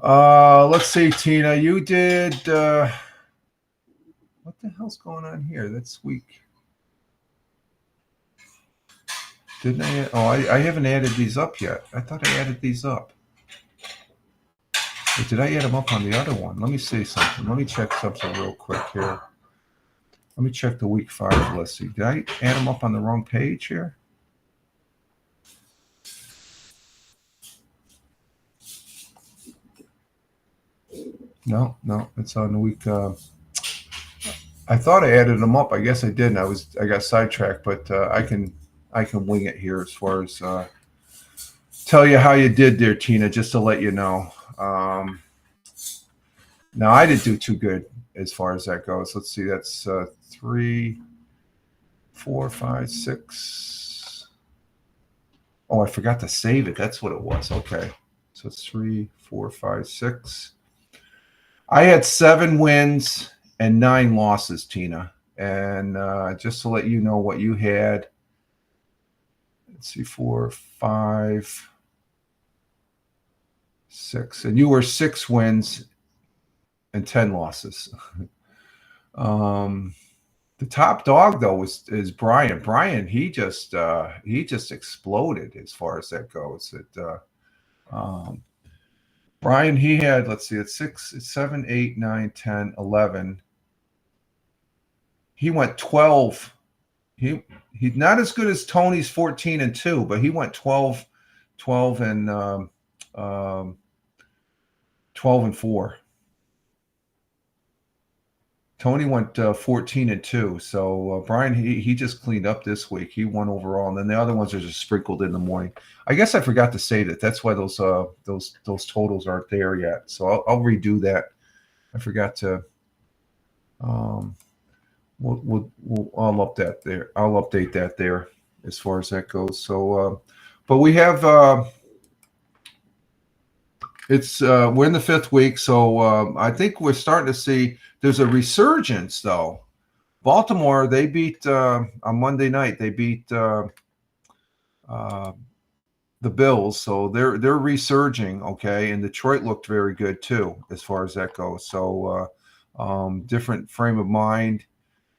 Let's see, Tina. You did. What the hell's going on here? That's week. Didn't I? Oh, I haven't added these up yet. I thought I added these up. Or did I add them up on the other one? Let me see something. Let me check something real quick here. Let me check the week 5 list. Did I add them up on the wrong page here? No, it's on the week. I thought I added them up. I guess I didn't. I got sidetracked, but I can wing it here as far as tell you how you did there, Tina, just to let you know. Now I didn't do too good as far as that goes. Let's see. That's 3, 4, 5, 6. Oh, I forgot to save it. That's what it was. Okay, so it's 3, 4, 5, 6. I had 7 wins and 9 losses, Tina. And just to let you know what you had, let's see, 4, 5, 6. And you were 6 wins and 10 losses. The top dog, though, is Brian. Brian, he just exploded as far as that goes. Brian, he had, let's see, it's 6, 7, 8, 9, 10, 11. He went 12. He's not as good as Tony's 14-2, but he went 12 and 12-4. Tony went 14-2. So Brian, he just cleaned up this week. He won overall, and then the other ones are just sprinkled in the morning. I guess I forgot to say that. That's why those totals aren't there yet. So I'll redo that. I forgot to. I'll update there. I'll update that there as far as that goes. So, but we have. We're in the 5th week, so I think we're starting to see there's a resurgence, though. Baltimore, they beat on Monday night. They beat the Bills, so they're resurging. Okay, and Detroit looked very good too, as far as that goes. So different frame of mind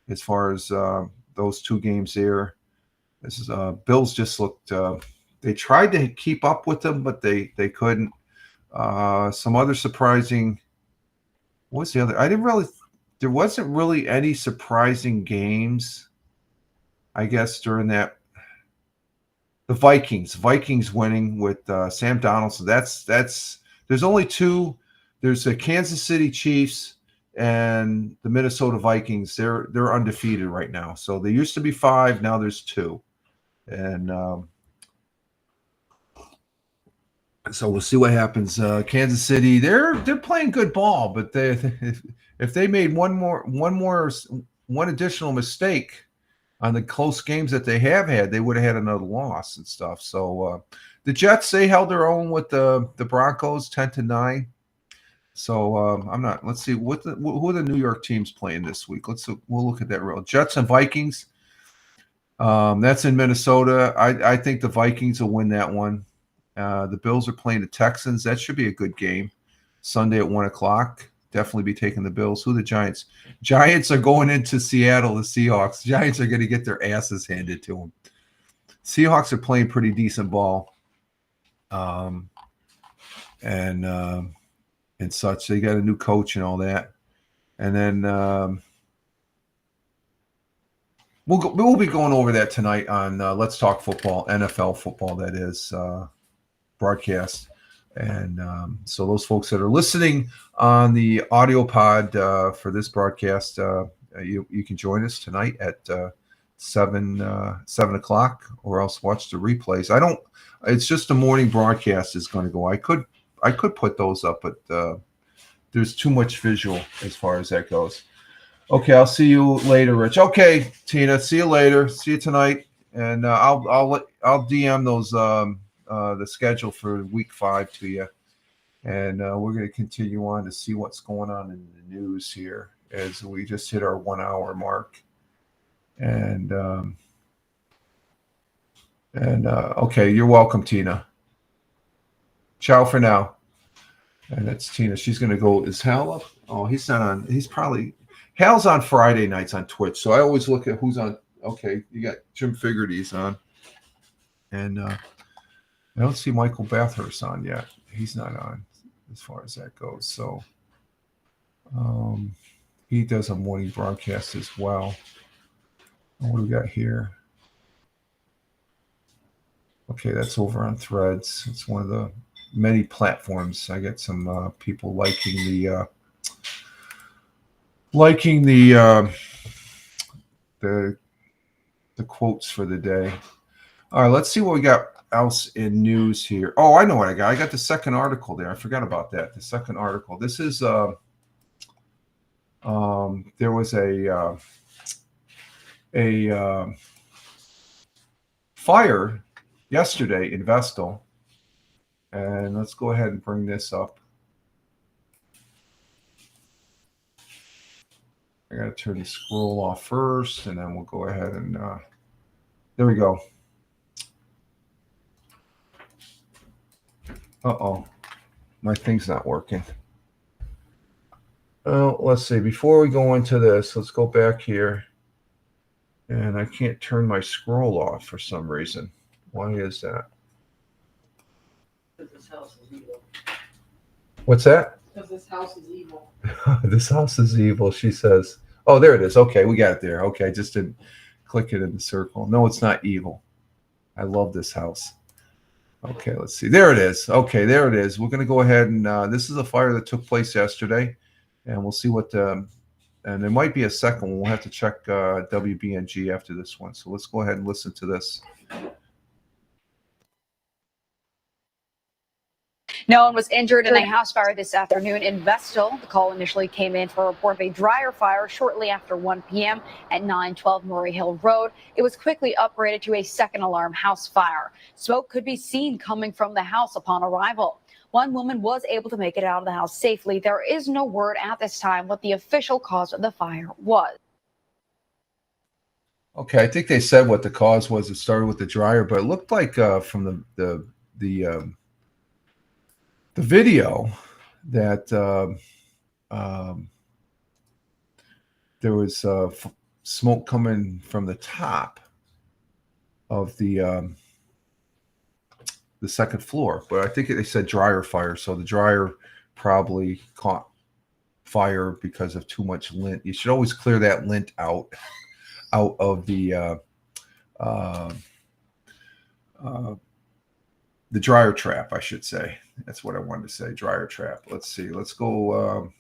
as far as those 2 games there. This is Bills just looked. They tried to keep up with them, but they couldn't. Some other surprising. What's the other? There wasn't really any surprising games, I guess, during that. The Vikings winning with Sam Darnold. So that's. There's only 2. There's the Kansas City Chiefs and the Minnesota Vikings. They're undefeated right now. So there used to be 5. Now there's 2, and. So we'll see what happens. Kansas City, they're playing good ball, but if they made one additional mistake on the close games that they have had, they would have had another loss and stuff. So the Jets, they held their own with the Broncos 10-9. So I'm not. Let's see who are the New York teams playing this week. We'll look at that real. Jets and Vikings. That's in Minnesota. I think the Vikings will win that one. The Bills are playing the Texans. That should be a good game. Sunday at 1:00. Definitely be taking the Bills. Who are the Giants? Giants are going into Seattle, the Seahawks. Giants are going to get their asses handed to them. Seahawks are playing pretty decent ball. And such. They got a new coach and all that. And then we'll be going over that tonight on Let's Talk Football, NFL football, that is. Broadcast. And so those folks that are listening on the audio pod for this broadcast, you can join us tonight at 7 o'clock, or else watch the replays. It's just the morning broadcast is going to go. I could put those up, but there's too much visual as far as that goes. Okay, I'll see you later, Rich. Okay, Tina, see you later. See you tonight, and I'll DM those the schedule for week 5 to you, and we're going to continue on to see what's going on in the news here as we just hit our 1 hour mark, and okay, you're welcome, Tina. Ciao for now. And that's Tina. She's going to go. Is Hal up? Oh, he's not on. He's probably. Hal's on Friday nights on Twitch, so I always look at who's on. Okay, you got Jim Figurty's on, and I don't see Michael Bathurst on yet. He's not on as far as that goes. So he does a morning broadcast as well. What do we got here? Okay, that's over on Threads. It's one of the many platforms. I get some people liking the quotes for the day. All right, let's see what we got else in news here. Oh, I know what I got. I got the second article there. I forgot about that. The second article. This is there was a fire yesterday in Vestal, and let's go ahead and bring this up. I got to turn the scroll off first, and then we'll go ahead and there we go. Uh-oh, my thing's not working. Well, let's see. Before we go into this, let's go back here. And I can't turn my scroll off for some reason. Why is that? Because this house is evil. What's that? Because this house is evil. This house is evil, she says. Oh, there it is. Okay, we got it there. Okay, I just didn't click it in the circle. No, it's not evil. I love this house. Okay, let's see. There it is. Okay, there it is. We're going to go ahead and this is a fire that took place yesterday, and we'll see what and there might be a second one. We'll have to check WBNG after this one. So let's go ahead and listen to this. No one was injured in a house fire this afternoon in Vestal. The call initially came in for a report of a dryer fire shortly after 1 p.m. at 912 Murray Hill Road. It was quickly upgraded to a second alarm house fire. Smoke could be seen coming from the house upon arrival. One woman was able to make it out of the house safely. There is no word at this time what the official cause of the fire was. Okay, I think they said what the cause was. It started with the dryer, but it looked like from the video that there was smoke coming from the top of the second floor. But I think they said dryer fire, so the dryer probably caught fire because of too much lint. You should always clear that lint out of the dryer trap, I should say. That's what I wanted to say, dryer trap. Let's see. Let's go.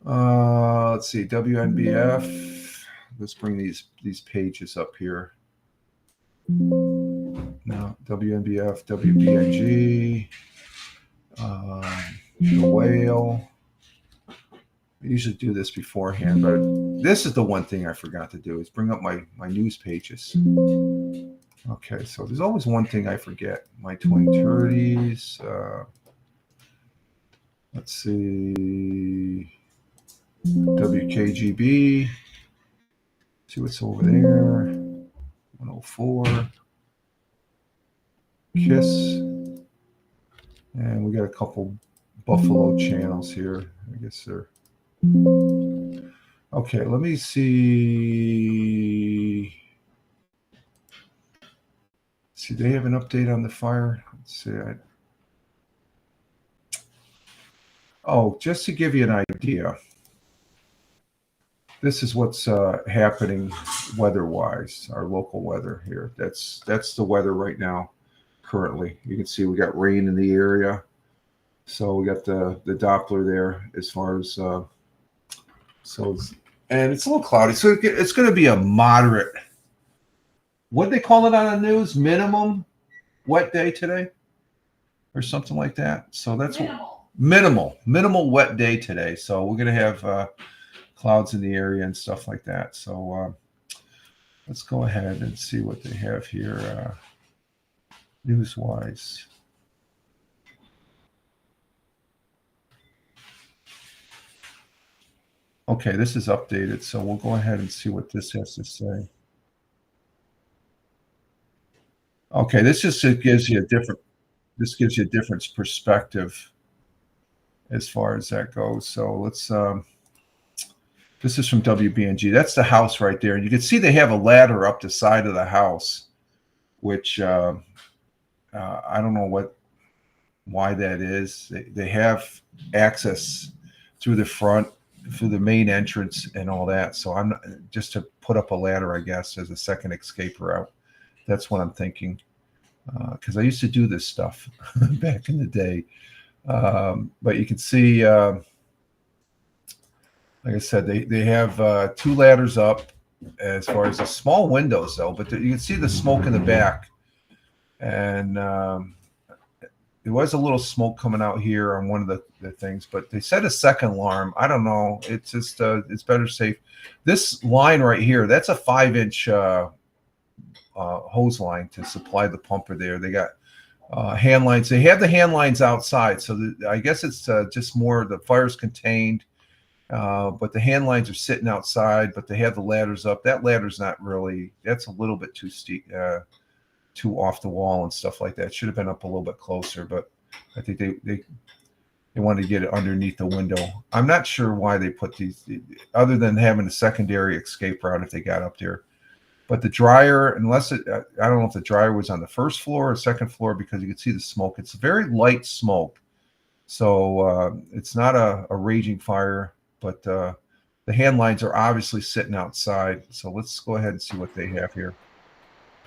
Let's see, WNBF. Let's bring these pages up here. No, WNBF, WBNG, the whale. I usually do this beforehand, but this is the one thing I forgot to do is bring up my news pages. Okay, so there's always one thing I forget. My Twin Turdies. Let's see. WKGB. See what's over there. 104. KISS. And we got a couple Buffalo channels here. I guess they're. Okay, let me see. See, they have an update on the fire. Let's see. Oh, just to give you an idea, this is what's happening weather-wise, our local weather here. That's the weather right now. currently. You can see we got rain in the area. So we got the Doppler there as far as and it's a little cloudy. So it's going to be a moderate. What they call it on the news? Minimum wet day today, or something like that. So that's minimal wet day today. So we're going to have clouds in the area and stuff like that. So let's go ahead and see what they have here news-wise. Okay, this is updated, so we'll go ahead and see what this has to say. Okay, this just gives you a different perspective as far as that goes. So let's this is from WBNG. That's the house right there. And you can see they have a ladder up the side of the house, which I don't know why that is. They have access through the front, through the main entrance and all that. So I'm just to put up a ladder, I guess, as a second escape route. That's what I'm thinking. Because I used to do this stuff back in the day. But you can see, like I said, they have 2 ladders up as far as the small windows, though. But you can see the smoke in the back. And there was a little smoke coming out here on one of the things, but they said a second alarm. I don't know. It's just it's better safe. This line right here, that's a 5-inch hose line to supply the pumper there. They got hand lines. They have the hand lines outside, so I guess it's just more the fire's contained. But the hand lines are sitting outside, but they have the ladders up. That ladder's not really. That's a little bit too steep. Too off the wall and stuff like that. Should have been up a little bit closer, but I think they wanted to get it underneath the window. I'm not sure why they put these, other than having a secondary escape route if they got up there. But the dryer, I don't know if the dryer was on the first floor or second floor, because you can see the smoke. It's very light smoke, so it's not a raging fire. But the hand lines are obviously sitting outside. So let's go ahead and see what they have here.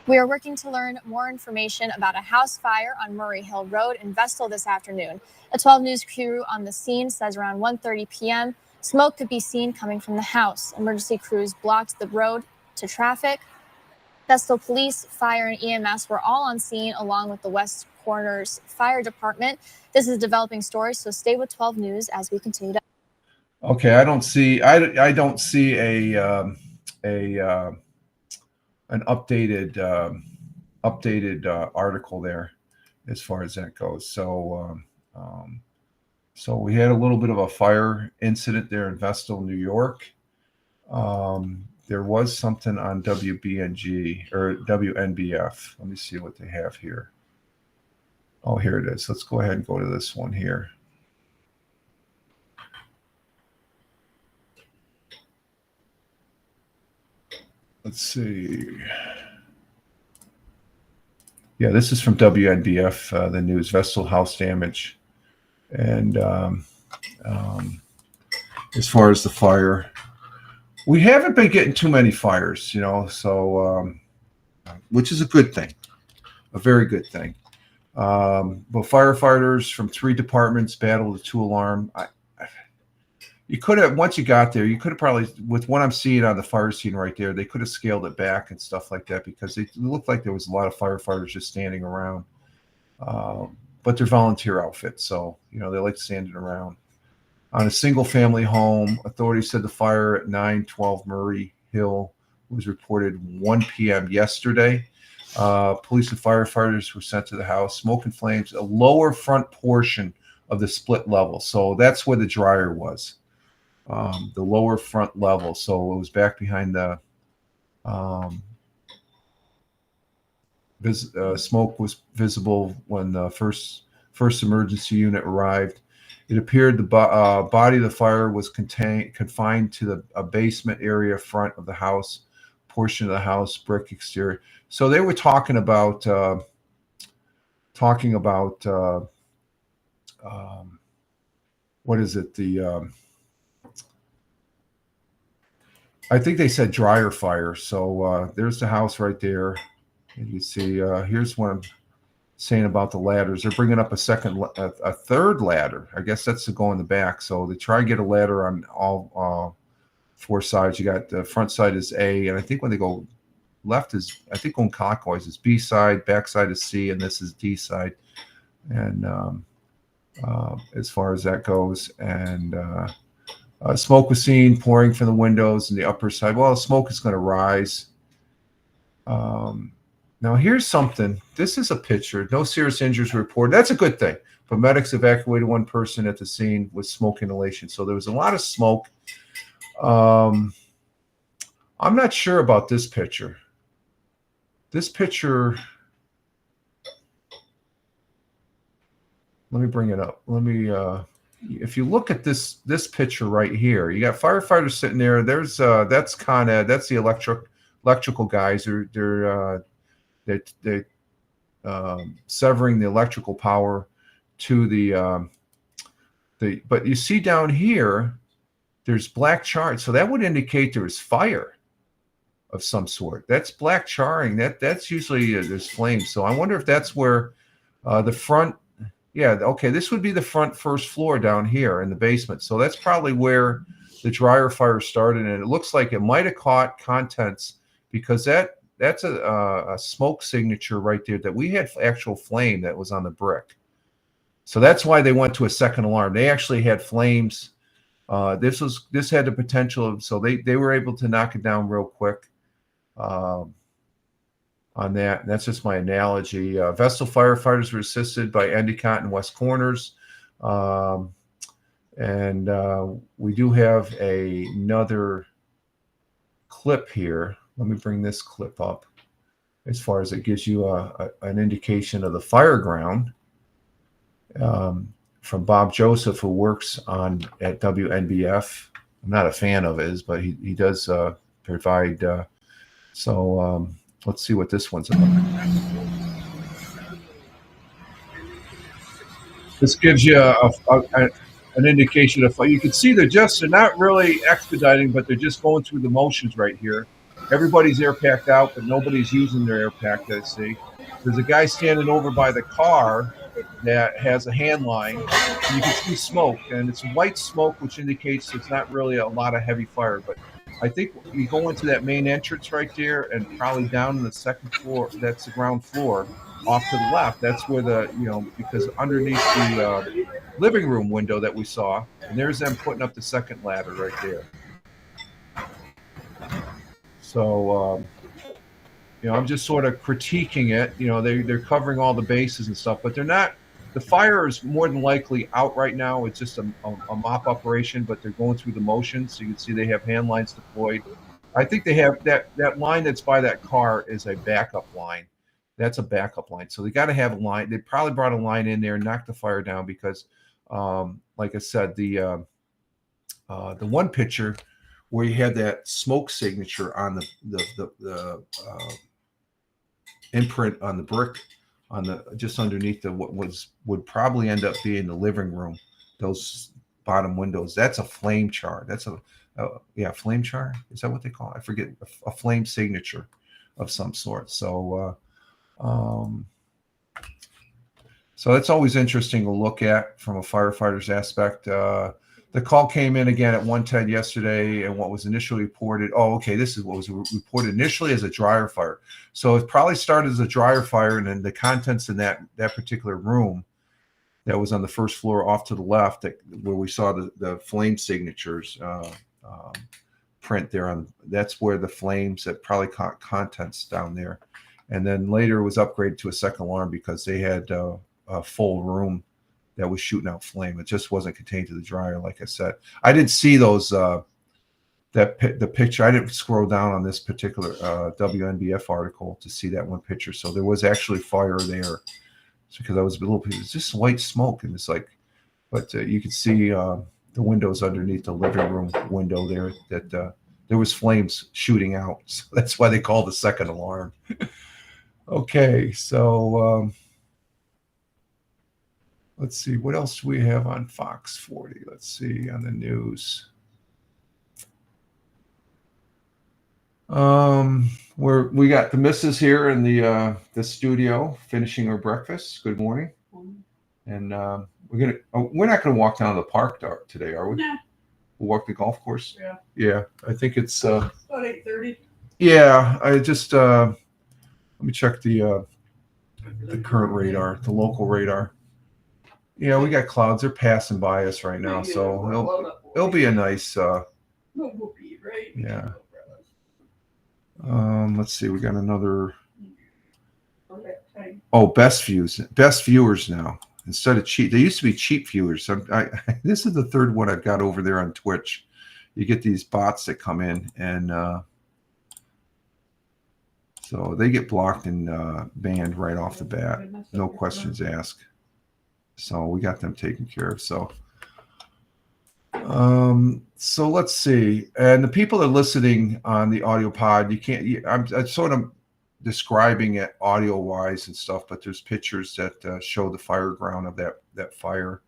We are working to learn more information about a house fire on Murray Hill Road in Vestal this afternoon. A 12 News crew on the scene says around 1:30 p.m., smoke could be seen coming from the house. Emergency crews blocked the road to traffic. Vestal Police, Fire, and EMS were all on scene, along with the West Corners Fire Department. This is a developing story, so stay with 12 News as we continue to. Okay, I don't see an updated article there as far as that goes. So so we had a little bit of a fire incident there in Vestal, New York. There was something on WBNG or WNBF. Let me see what they have here. Oh, here it is. Let's go ahead and go to this one here. Let's see. Yeah, this is from WNBF, the news. Vestal house damage. And as far as the fire, we haven't been getting too many fires, so which is a good thing, a very good thing. But firefighters from 3 departments battled a 2-alarm. You could have, once you got there, you could have probably, with what I'm seeing on the fire scene right there, they could have scaled it back and stuff like that, because it looked like there was a lot of firefighters just standing around. But they're volunteer outfits, so, they like standing around. On a single-family home, authorities said the fire at 912 Murray Hill was reported 1 p.m. yesterday. Police and firefighters were sent to the house. Smoke and flames, a lower front portion of the split level. So that's where the dryer was. The lower front level. So it was back behind the smoke was visible when the first emergency unit arrived. It appeared the body of the fire was confined to a basement area front of the house, portion of the house, brick exterior. So they were talking about what is it? I think they said dryer fire. So there's the house right there. And you see, here's one. saying about the ladders. They're bringing up a third ladder. I guess that's to go in the back. So they try and get a ladder on all four sides. You got the front side is A, and I think when they go left is, I think going clockwise is B side, back side is C, and this is D side. And as far as that goes, and smoke was seen pouring from the windows in the upper side. Well, smoke is going to rise. Now here's something. This is a picture. No serious injuries reported. That's a good thing. But medics evacuated one person at the scene with smoke inhalation. So there was a lot of smoke. I'm not sure about this picture. This picture, let me bring it up. Let me, if you look at this picture right here, you got firefighters sitting there. There's that's the electrical guys. They're severing the electrical power to the but you see down here there's black char, so that would indicate there is fire of some sort. That's black charring. That's usually there's flames. So I wonder if that's where the front, yeah, okay, this would be the front first floor down here in the basement. So that's probably where the dryer fire started, and it looks like it might have caught contents because that's a smoke signature right there that we had actual flame that was on the brick. So that's why they went to a second alarm. They actually had flames. This had the potential of, so they were able to knock it down real quick on that. And that's just my analogy. Vestal firefighters were assisted by Endicott and West Corners. And we do have another clip here. Let me bring this clip up as far as it gives you an indication of the fire ground from Bob Joseph, who works at WNBF. I'm not a fan of his, but he does provide. Let's see what this one's about. This gives you an indication of, you can see they're not really expediting, but they're just going through the motions right here. Everybody's air packed out, but nobody's using their air pack, I see. There's a guy standing over by the car that has a hand line. And you can see smoke, and it's white smoke, which indicates it's not really a lot of heavy fire. But I think you go into that main entrance right there and probably down in the second floor, that's the ground floor, off to the left. That's where because underneath the living room window that we saw, and there's them putting up the second ladder right there. So, I'm just sort of critiquing it. They're covering all the bases and stuff, but they're not. The fire is more than likely out right now. It's just a mop operation, but they're going through the motions. So you can see they have hand lines deployed. I think they have that line that's by that car is a backup line. That's a backup line. So they got to have a line. They probably brought a line in there and knocked the fire down because, like I said, the one picture where you had that smoke signature on the imprint on the brick, on the just underneath what would probably end up being the living room, those bottom windows. That's a flame char. That's flame char. Is that what they call it? I forget. A flame signature of some sort. So that's always interesting to look at from a firefighter's aspect. The call came in again at 1:10 yesterday, and what was initially reported, this is what was reported initially as a dryer fire. So it probably started as a dryer fire, and then the contents in that particular room that was on the first floor off to the left, where we saw the flame signatures print there, that's where the flames that probably caught contents down there. And then later it was upgraded to a second alarm because they had a full room that was shooting out flame. It just wasn't contained to the dryer, like I said. I didn't see those the picture. I didn't scroll down on this particular WNBF article to see that one picture. So there was actually fire there. It's because I was a little. It's just white smoke, and it's like, but you could see the windows underneath the living room window there. That there was flames shooting out. So that's why they called the second alarm. Okay, so. Let's see, what else do we have on Fox 40? Let's see, on the news. We got the missus here in the studio finishing her breakfast. Good morning. And we're not gonna walk down to the park today, are we? Nah. We'll walk the golf course. Yeah. Yeah, I think it's About 8:30. yeah. I just let me check the current radar, the local radar. Yeah, we got clouds. They're passing by us right now, so it'll be a nice. No whoopee, right? Yeah. Let's see. We got another. Oh, best viewers now instead of cheap. They used to be cheap viewers. This is the third one I've got over there on Twitch. You get these bots that come in, and so they get blocked and banned right off the bat. No questions asked. So we got them taken care of. So let's see. And the people that are listening on the audio pod, you can't. I'm sort of describing it audio wise and stuff, but there's pictures that show the fire ground of that fire.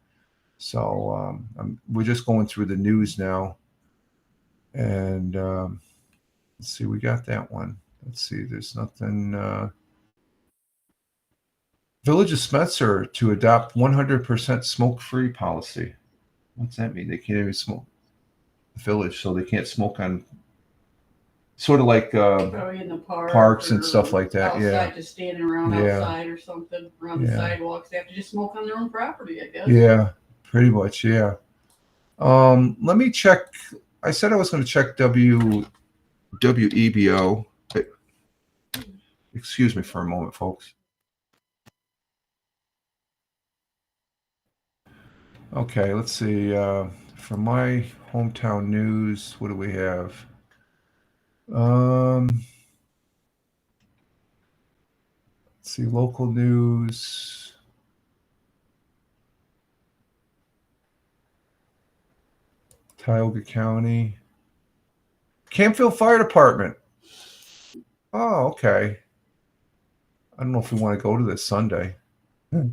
So we're just going through the news now, and let's see. We got that one. Let's see. There's nothing. Village of Spencer to adopt 100% smoke-free policy. What's that mean? They can't even smoke the village, so they can't smoke on sort of like Probably in the parks and stuff like that. Outside, Yeah. just standing around outside or something, around the sidewalks. They have to just smoke on their own property, I guess. Yeah, pretty much. Yeah. Let me check. I said I was going to check WEBO. Excuse me for a moment, folks. Okay, let's see. From my hometown news, what do we have? Let's see, local news. Tioga County. Campfield Fire Department. Oh, okay. I don't know if we want to go to this Sunday. Oh,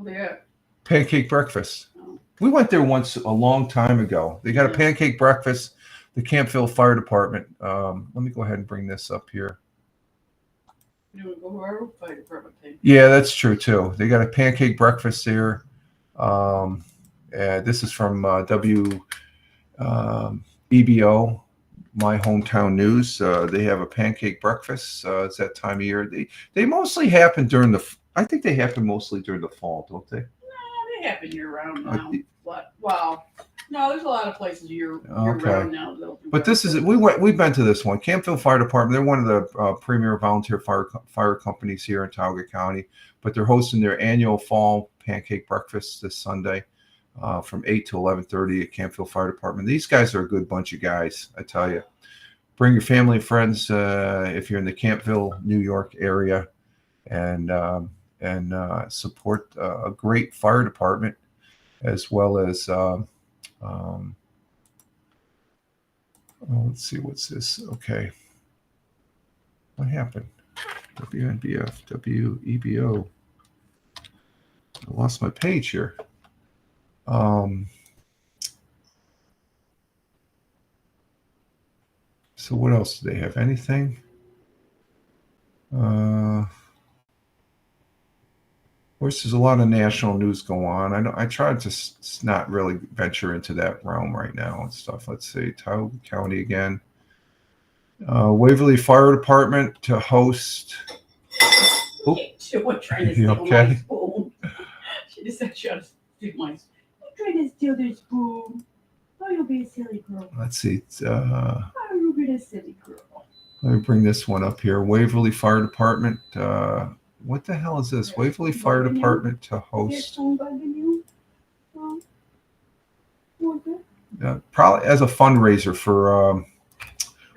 yeah. Pancake breakfast. We went there once a long time ago. They got a pancake breakfast, the Campfield Fire Department. Let me go ahead and bring this up here. Yeah, that's true too. They got a pancake breakfast there. This is from EBO, my hometown news. They have a pancake breakfast. It's that time of year. They mostly happen I think they happen mostly during the fall, don't they? They happen year round now. Wow. No, there's a lot of places year round now. But this is we've been to this one. Campfield Fire Department. They're one of the premier volunteer fire companies here in Tioga County. But they're hosting their annual fall pancake breakfast this Sunday from 8 to 11:30 at Campfield Fire Department. These guys are a good bunch of guys, I tell you. Bring your family and friends if you're in the Campville, New York area, and support a great fire department, as well as let's see, what's this? Okay, what happened? WNBF, WEBO. I lost my page here. So what else do they have? Anything? Of course, there's a lot of national news go on. I try to not really venture into that realm right now and stuff. Let's see, Tioga County again. Waverly Fire Department to host. She was trying to steal my spoon. She just said she had to steal my spoon. You're trying to steal their spoon. Oh, you'll be a silly girl. Let's see. Oh, you'll be a silly girl. Let me bring this one up here. Waverly Fire Department. What the hell is this? Waverly Fire Department to host. Probably as a fundraiser for,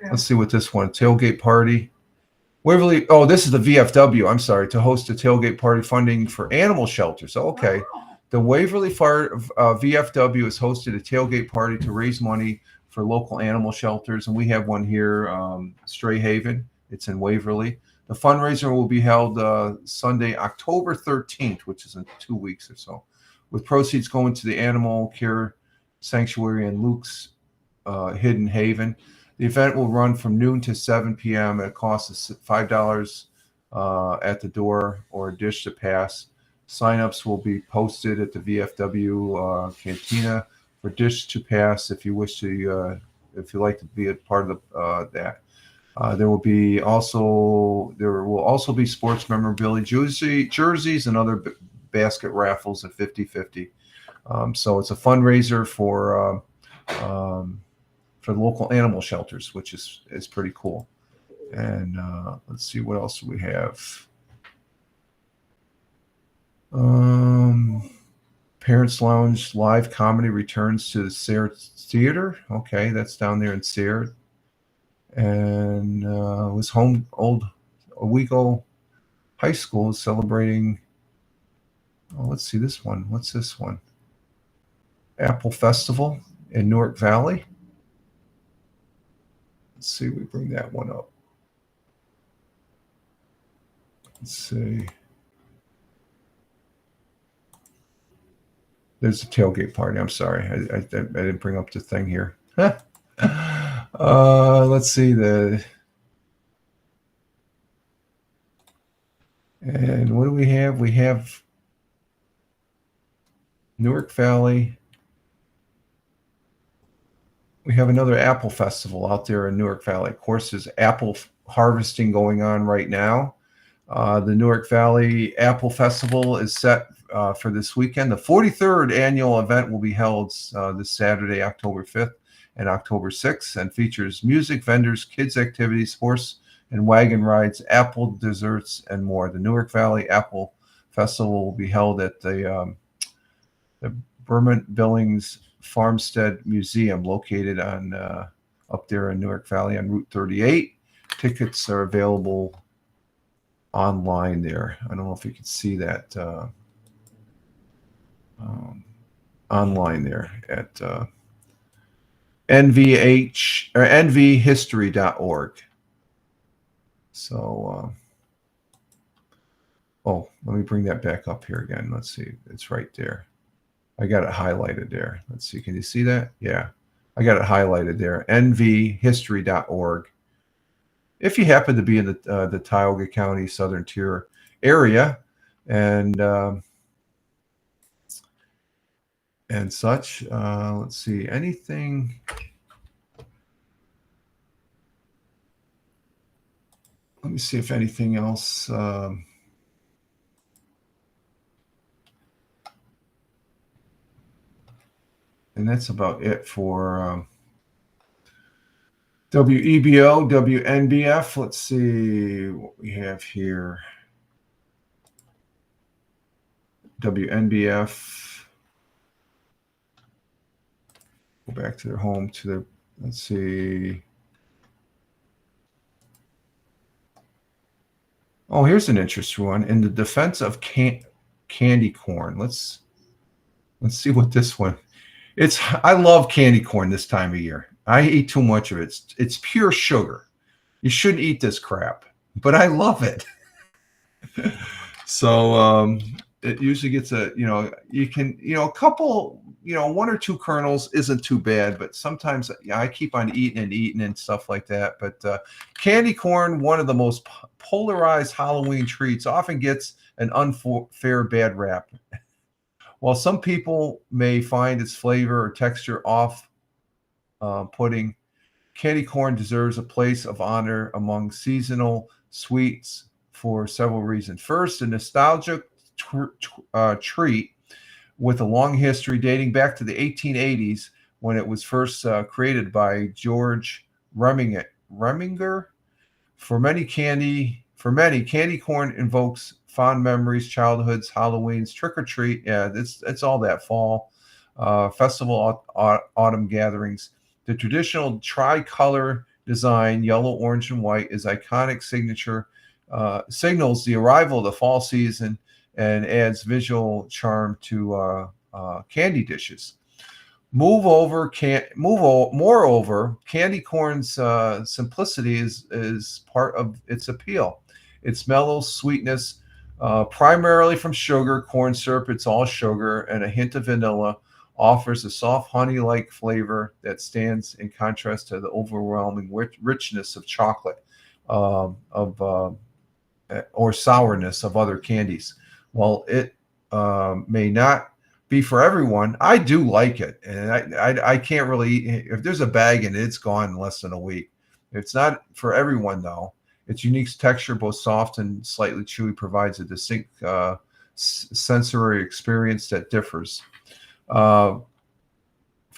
let's see what this one, tailgate party. Waverly, oh, this is the VFW, I'm sorry, to host a tailgate party funding for animal shelters. Okay. The Waverly Fire VFW has hosted a tailgate party to raise money for local animal shelters, and we have one here, Stray Haven. It's in Waverly. The fundraiser will be held Sunday, October 13th, which is in 2 weeks or so, with proceeds going to the Animal Care Sanctuary in Luke's Hidden Haven. The event will run from noon to 7 p.m. It costs $5 at the door or a dish to pass. Sign-ups will be posted at the VFW Cantina for dish to pass if you wish to, if you like to be a part of that. There will also be sports memorabilia, jerseys, and other basket raffles at 50/50. So it's a fundraiser for the local animal shelters, which is pretty cool. And let's see, what else do we have? Parents Lounge live comedy returns to the Sayre Theater. Okay, that's down there in Sayre. And it was Owego High School is celebrating. Oh, let's see this one. What's this one? Apple Festival in Newark Valley. Let's see, we bring that one up. Let's see. There's a tailgate party. I'm sorry. I didn't bring up the thing here. Let's see and what do we have? We have Newark Valley. We have another Apple Festival out there in Newark Valley. Of course, there's apple harvesting going on right now. The Newark Valley Apple Festival is set for this weekend. The 43rd annual event will be held this Saturday, October 5th and October 6th, and features music, vendors, kids activities, horse and wagon rides, apple desserts, and more. The Newark Valley Apple Festival will be held at the Vermont Billings Farmstead Museum, located on up there in Newark Valley on Route 38. Tickets are available online there. I don't know if you can see that online there at NVH or nvhistory.org. So, oh, let me bring that back up here again. Let's see. It's right there. I got it highlighted there. Let's see. Can you see that? Yeah. I got it highlighted there. nvhistory.org. If you happen to be in the Tioga County Southern Tier area and such, let's see. Anything? Let me see if anything else. And that's about it for WEBO, WNBF. Let's see what we have here. WNBF. Go back to their home to their, let's see. Oh, here's an interesting one. In the defense of candy corn. Let's see what this one. I love candy corn this time of year. I eat too much of it. It's pure sugar. You shouldn't eat this crap, but I love it. So it usually gets you can, a couple, 1 or 2 kernels isn't too bad, but sometimes I keep on eating and stuff like that. But candy corn, one of the most polarized Halloween treats, often gets an unfair bad rap. While some people may find its flavor or texture off-putting, candy corn deserves a place of honor among seasonal sweets for several reasons. First, a nostalgic treat with a long history dating back to the 1880s when it was first created by George Reminger. For many, candy corn invokes fond memories, childhoods, Halloween's, trick or treat. Yeah, it's all that fall, festival, autumn gatherings. The traditional tricolor design, yellow, orange, and white, is iconic signature, signals the arrival of the fall season and adds visual charm to candy dishes. Moreover, candy corn's simplicity is part of its appeal. Its mellow sweetness, primarily from sugar, corn syrup, it's all sugar, and a hint of vanilla, offers a soft honey-like flavor that stands in contrast to the overwhelming richness of chocolate or sourness of other candies. While it may not be for everyone, I do like it, and I can't really. If there's a bag and it's gone in less than a week. It's not for everyone though. Its unique texture, both soft and slightly chewy, provides a distinct sensory experience that differs. From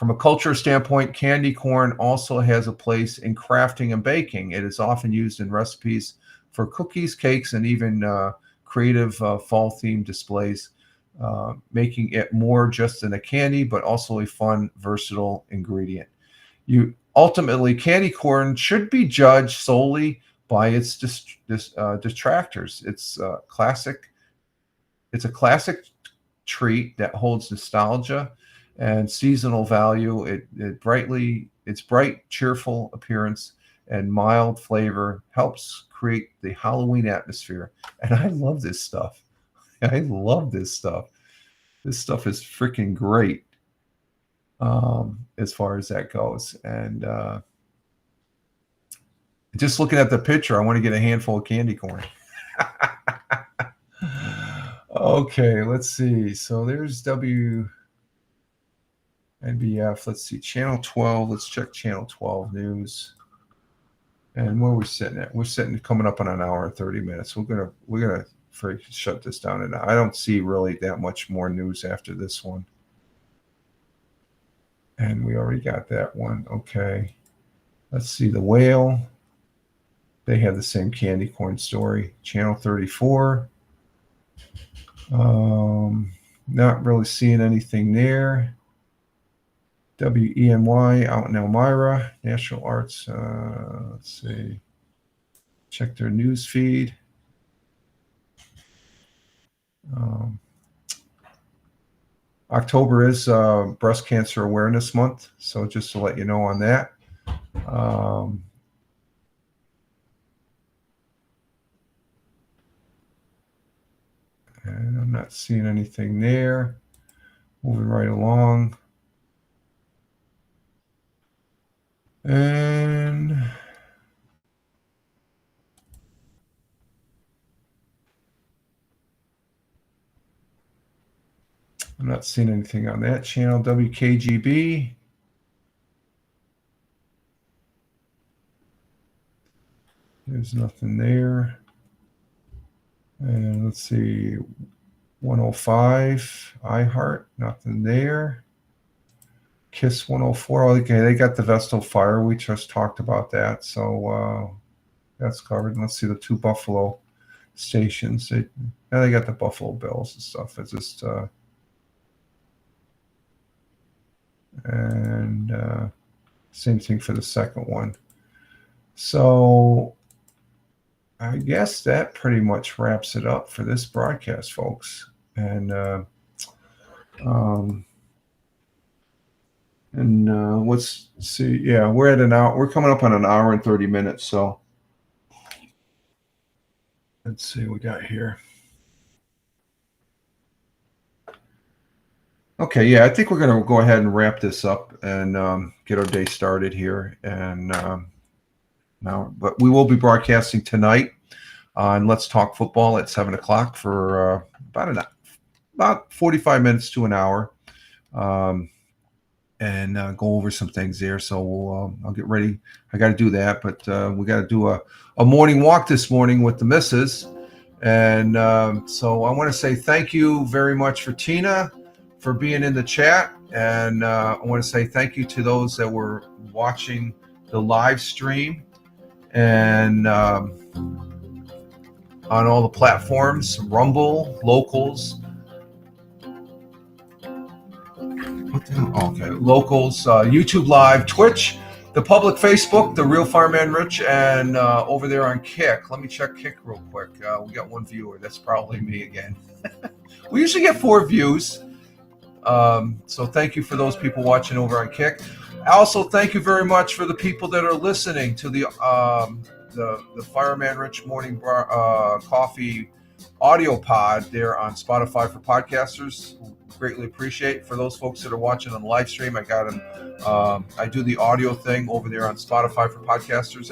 a culture standpoint, candy corn also has a place in crafting and baking. It is often used in recipes for cookies, cakes, and even creative fall-themed displays, making it more just than a candy, but also a fun, versatile ingredient. Ultimately, candy corn should be judged solely by its detractors. It's a classic treat that holds nostalgia and seasonal value. Its bright, cheerful appearance and mild flavor helps create the Halloween atmosphere. And I love this stuff. I love this stuff. This stuff is freaking great. As far as that goes. And just looking at the picture, I want to get a handful of candy corn. Okay, let's see. So there's WNBF. Let's see, Channel 12. Let's check Channel 12 news. And where are we sitting at? We're sitting coming up on an hour and 30 minutes. We're gonna shut this down. And I don't see really that much more news after this one. And we already got that one. Okay. Let's see. The Whale. They have the same candy corn story. Channel 34. Not really seeing anything there. WENY out in Elmira. National Arts. Let's see. Check their news feed. October is Breast Cancer Awareness Month, so just to let you know on that. And I'm not seeing anything there. Moving right along. And I'm not seeing anything on that channel. WKGB. There's nothing there. And let's see, 105, iHeart, nothing there. KISS 104, okay, they got the Vestal Fire. We just talked about that, so that's covered. Let's see the two Buffalo stations. They got the Buffalo Bills and stuff. It's just and same thing for the second one. So I guess that pretty much wraps it up for this broadcast, folks. And let's see. Yeah, we're at an hour. We're coming up on an hour and 30 minutes. So let's see what we got here. Okay, yeah, I think we're going to go ahead and wrap this up and get our day started here. And now, but we will be broadcasting tonight on Let's Talk Football at 7 o'clock for about 45 minutes to an hour, and go over some things there. So I'll get ready. I got to do that, but we got to do a morning walk this morning with the missus. And so I want to say thank you very much for Tina for being in the chat. And I want to say thank you to those that were watching the live stream and on all the platforms, Rumble, Locals. Okay, Locals, YouTube Live, Twitch, the public Facebook, The Real Fireman Rich, and over there on Kick. Let me check Kick real quick. We got one viewer. That's probably me again. We usually get 4 views. So thank you for those people watching over on Kick. Also, thank you very much for the people that are listening to the Fireman Rich Morning Coffee audio pod there on Spotify for podcasters. Greatly appreciate. For those folks that are watching on the live stream, I got them. I do the audio thing over there on Spotify for podcasters.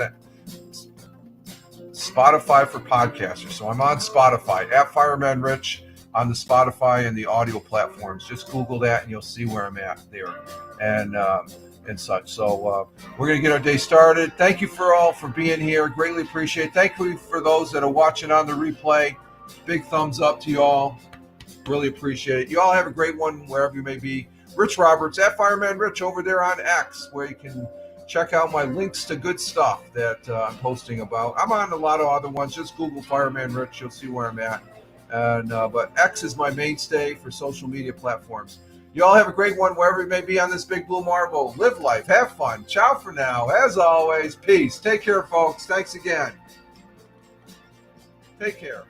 Spotify for podcasters. So I'm on Spotify at Fireman Rich on the Spotify and the audio platforms. Just Google that and you'll see where I'm at there and such. So we're going to get our day started. Thank you for all for being here. Greatly appreciate it. Thank you for those that are watching on the replay. Big thumbs up to you all. Really appreciate it. You all have a great one wherever you may be. Rich Roberts at Fireman Rich over there on X, where you can check out my links to good stuff that I'm posting about. I'm on a lot of other ones. Just Google Fireman Rich. You'll see where I'm at. And but X is my mainstay for social media platforms. You all have a great one wherever you may be on this big blue marble. Live life. Have fun. Ciao for now. As always, peace. Take care, folks. Thanks again. Take care.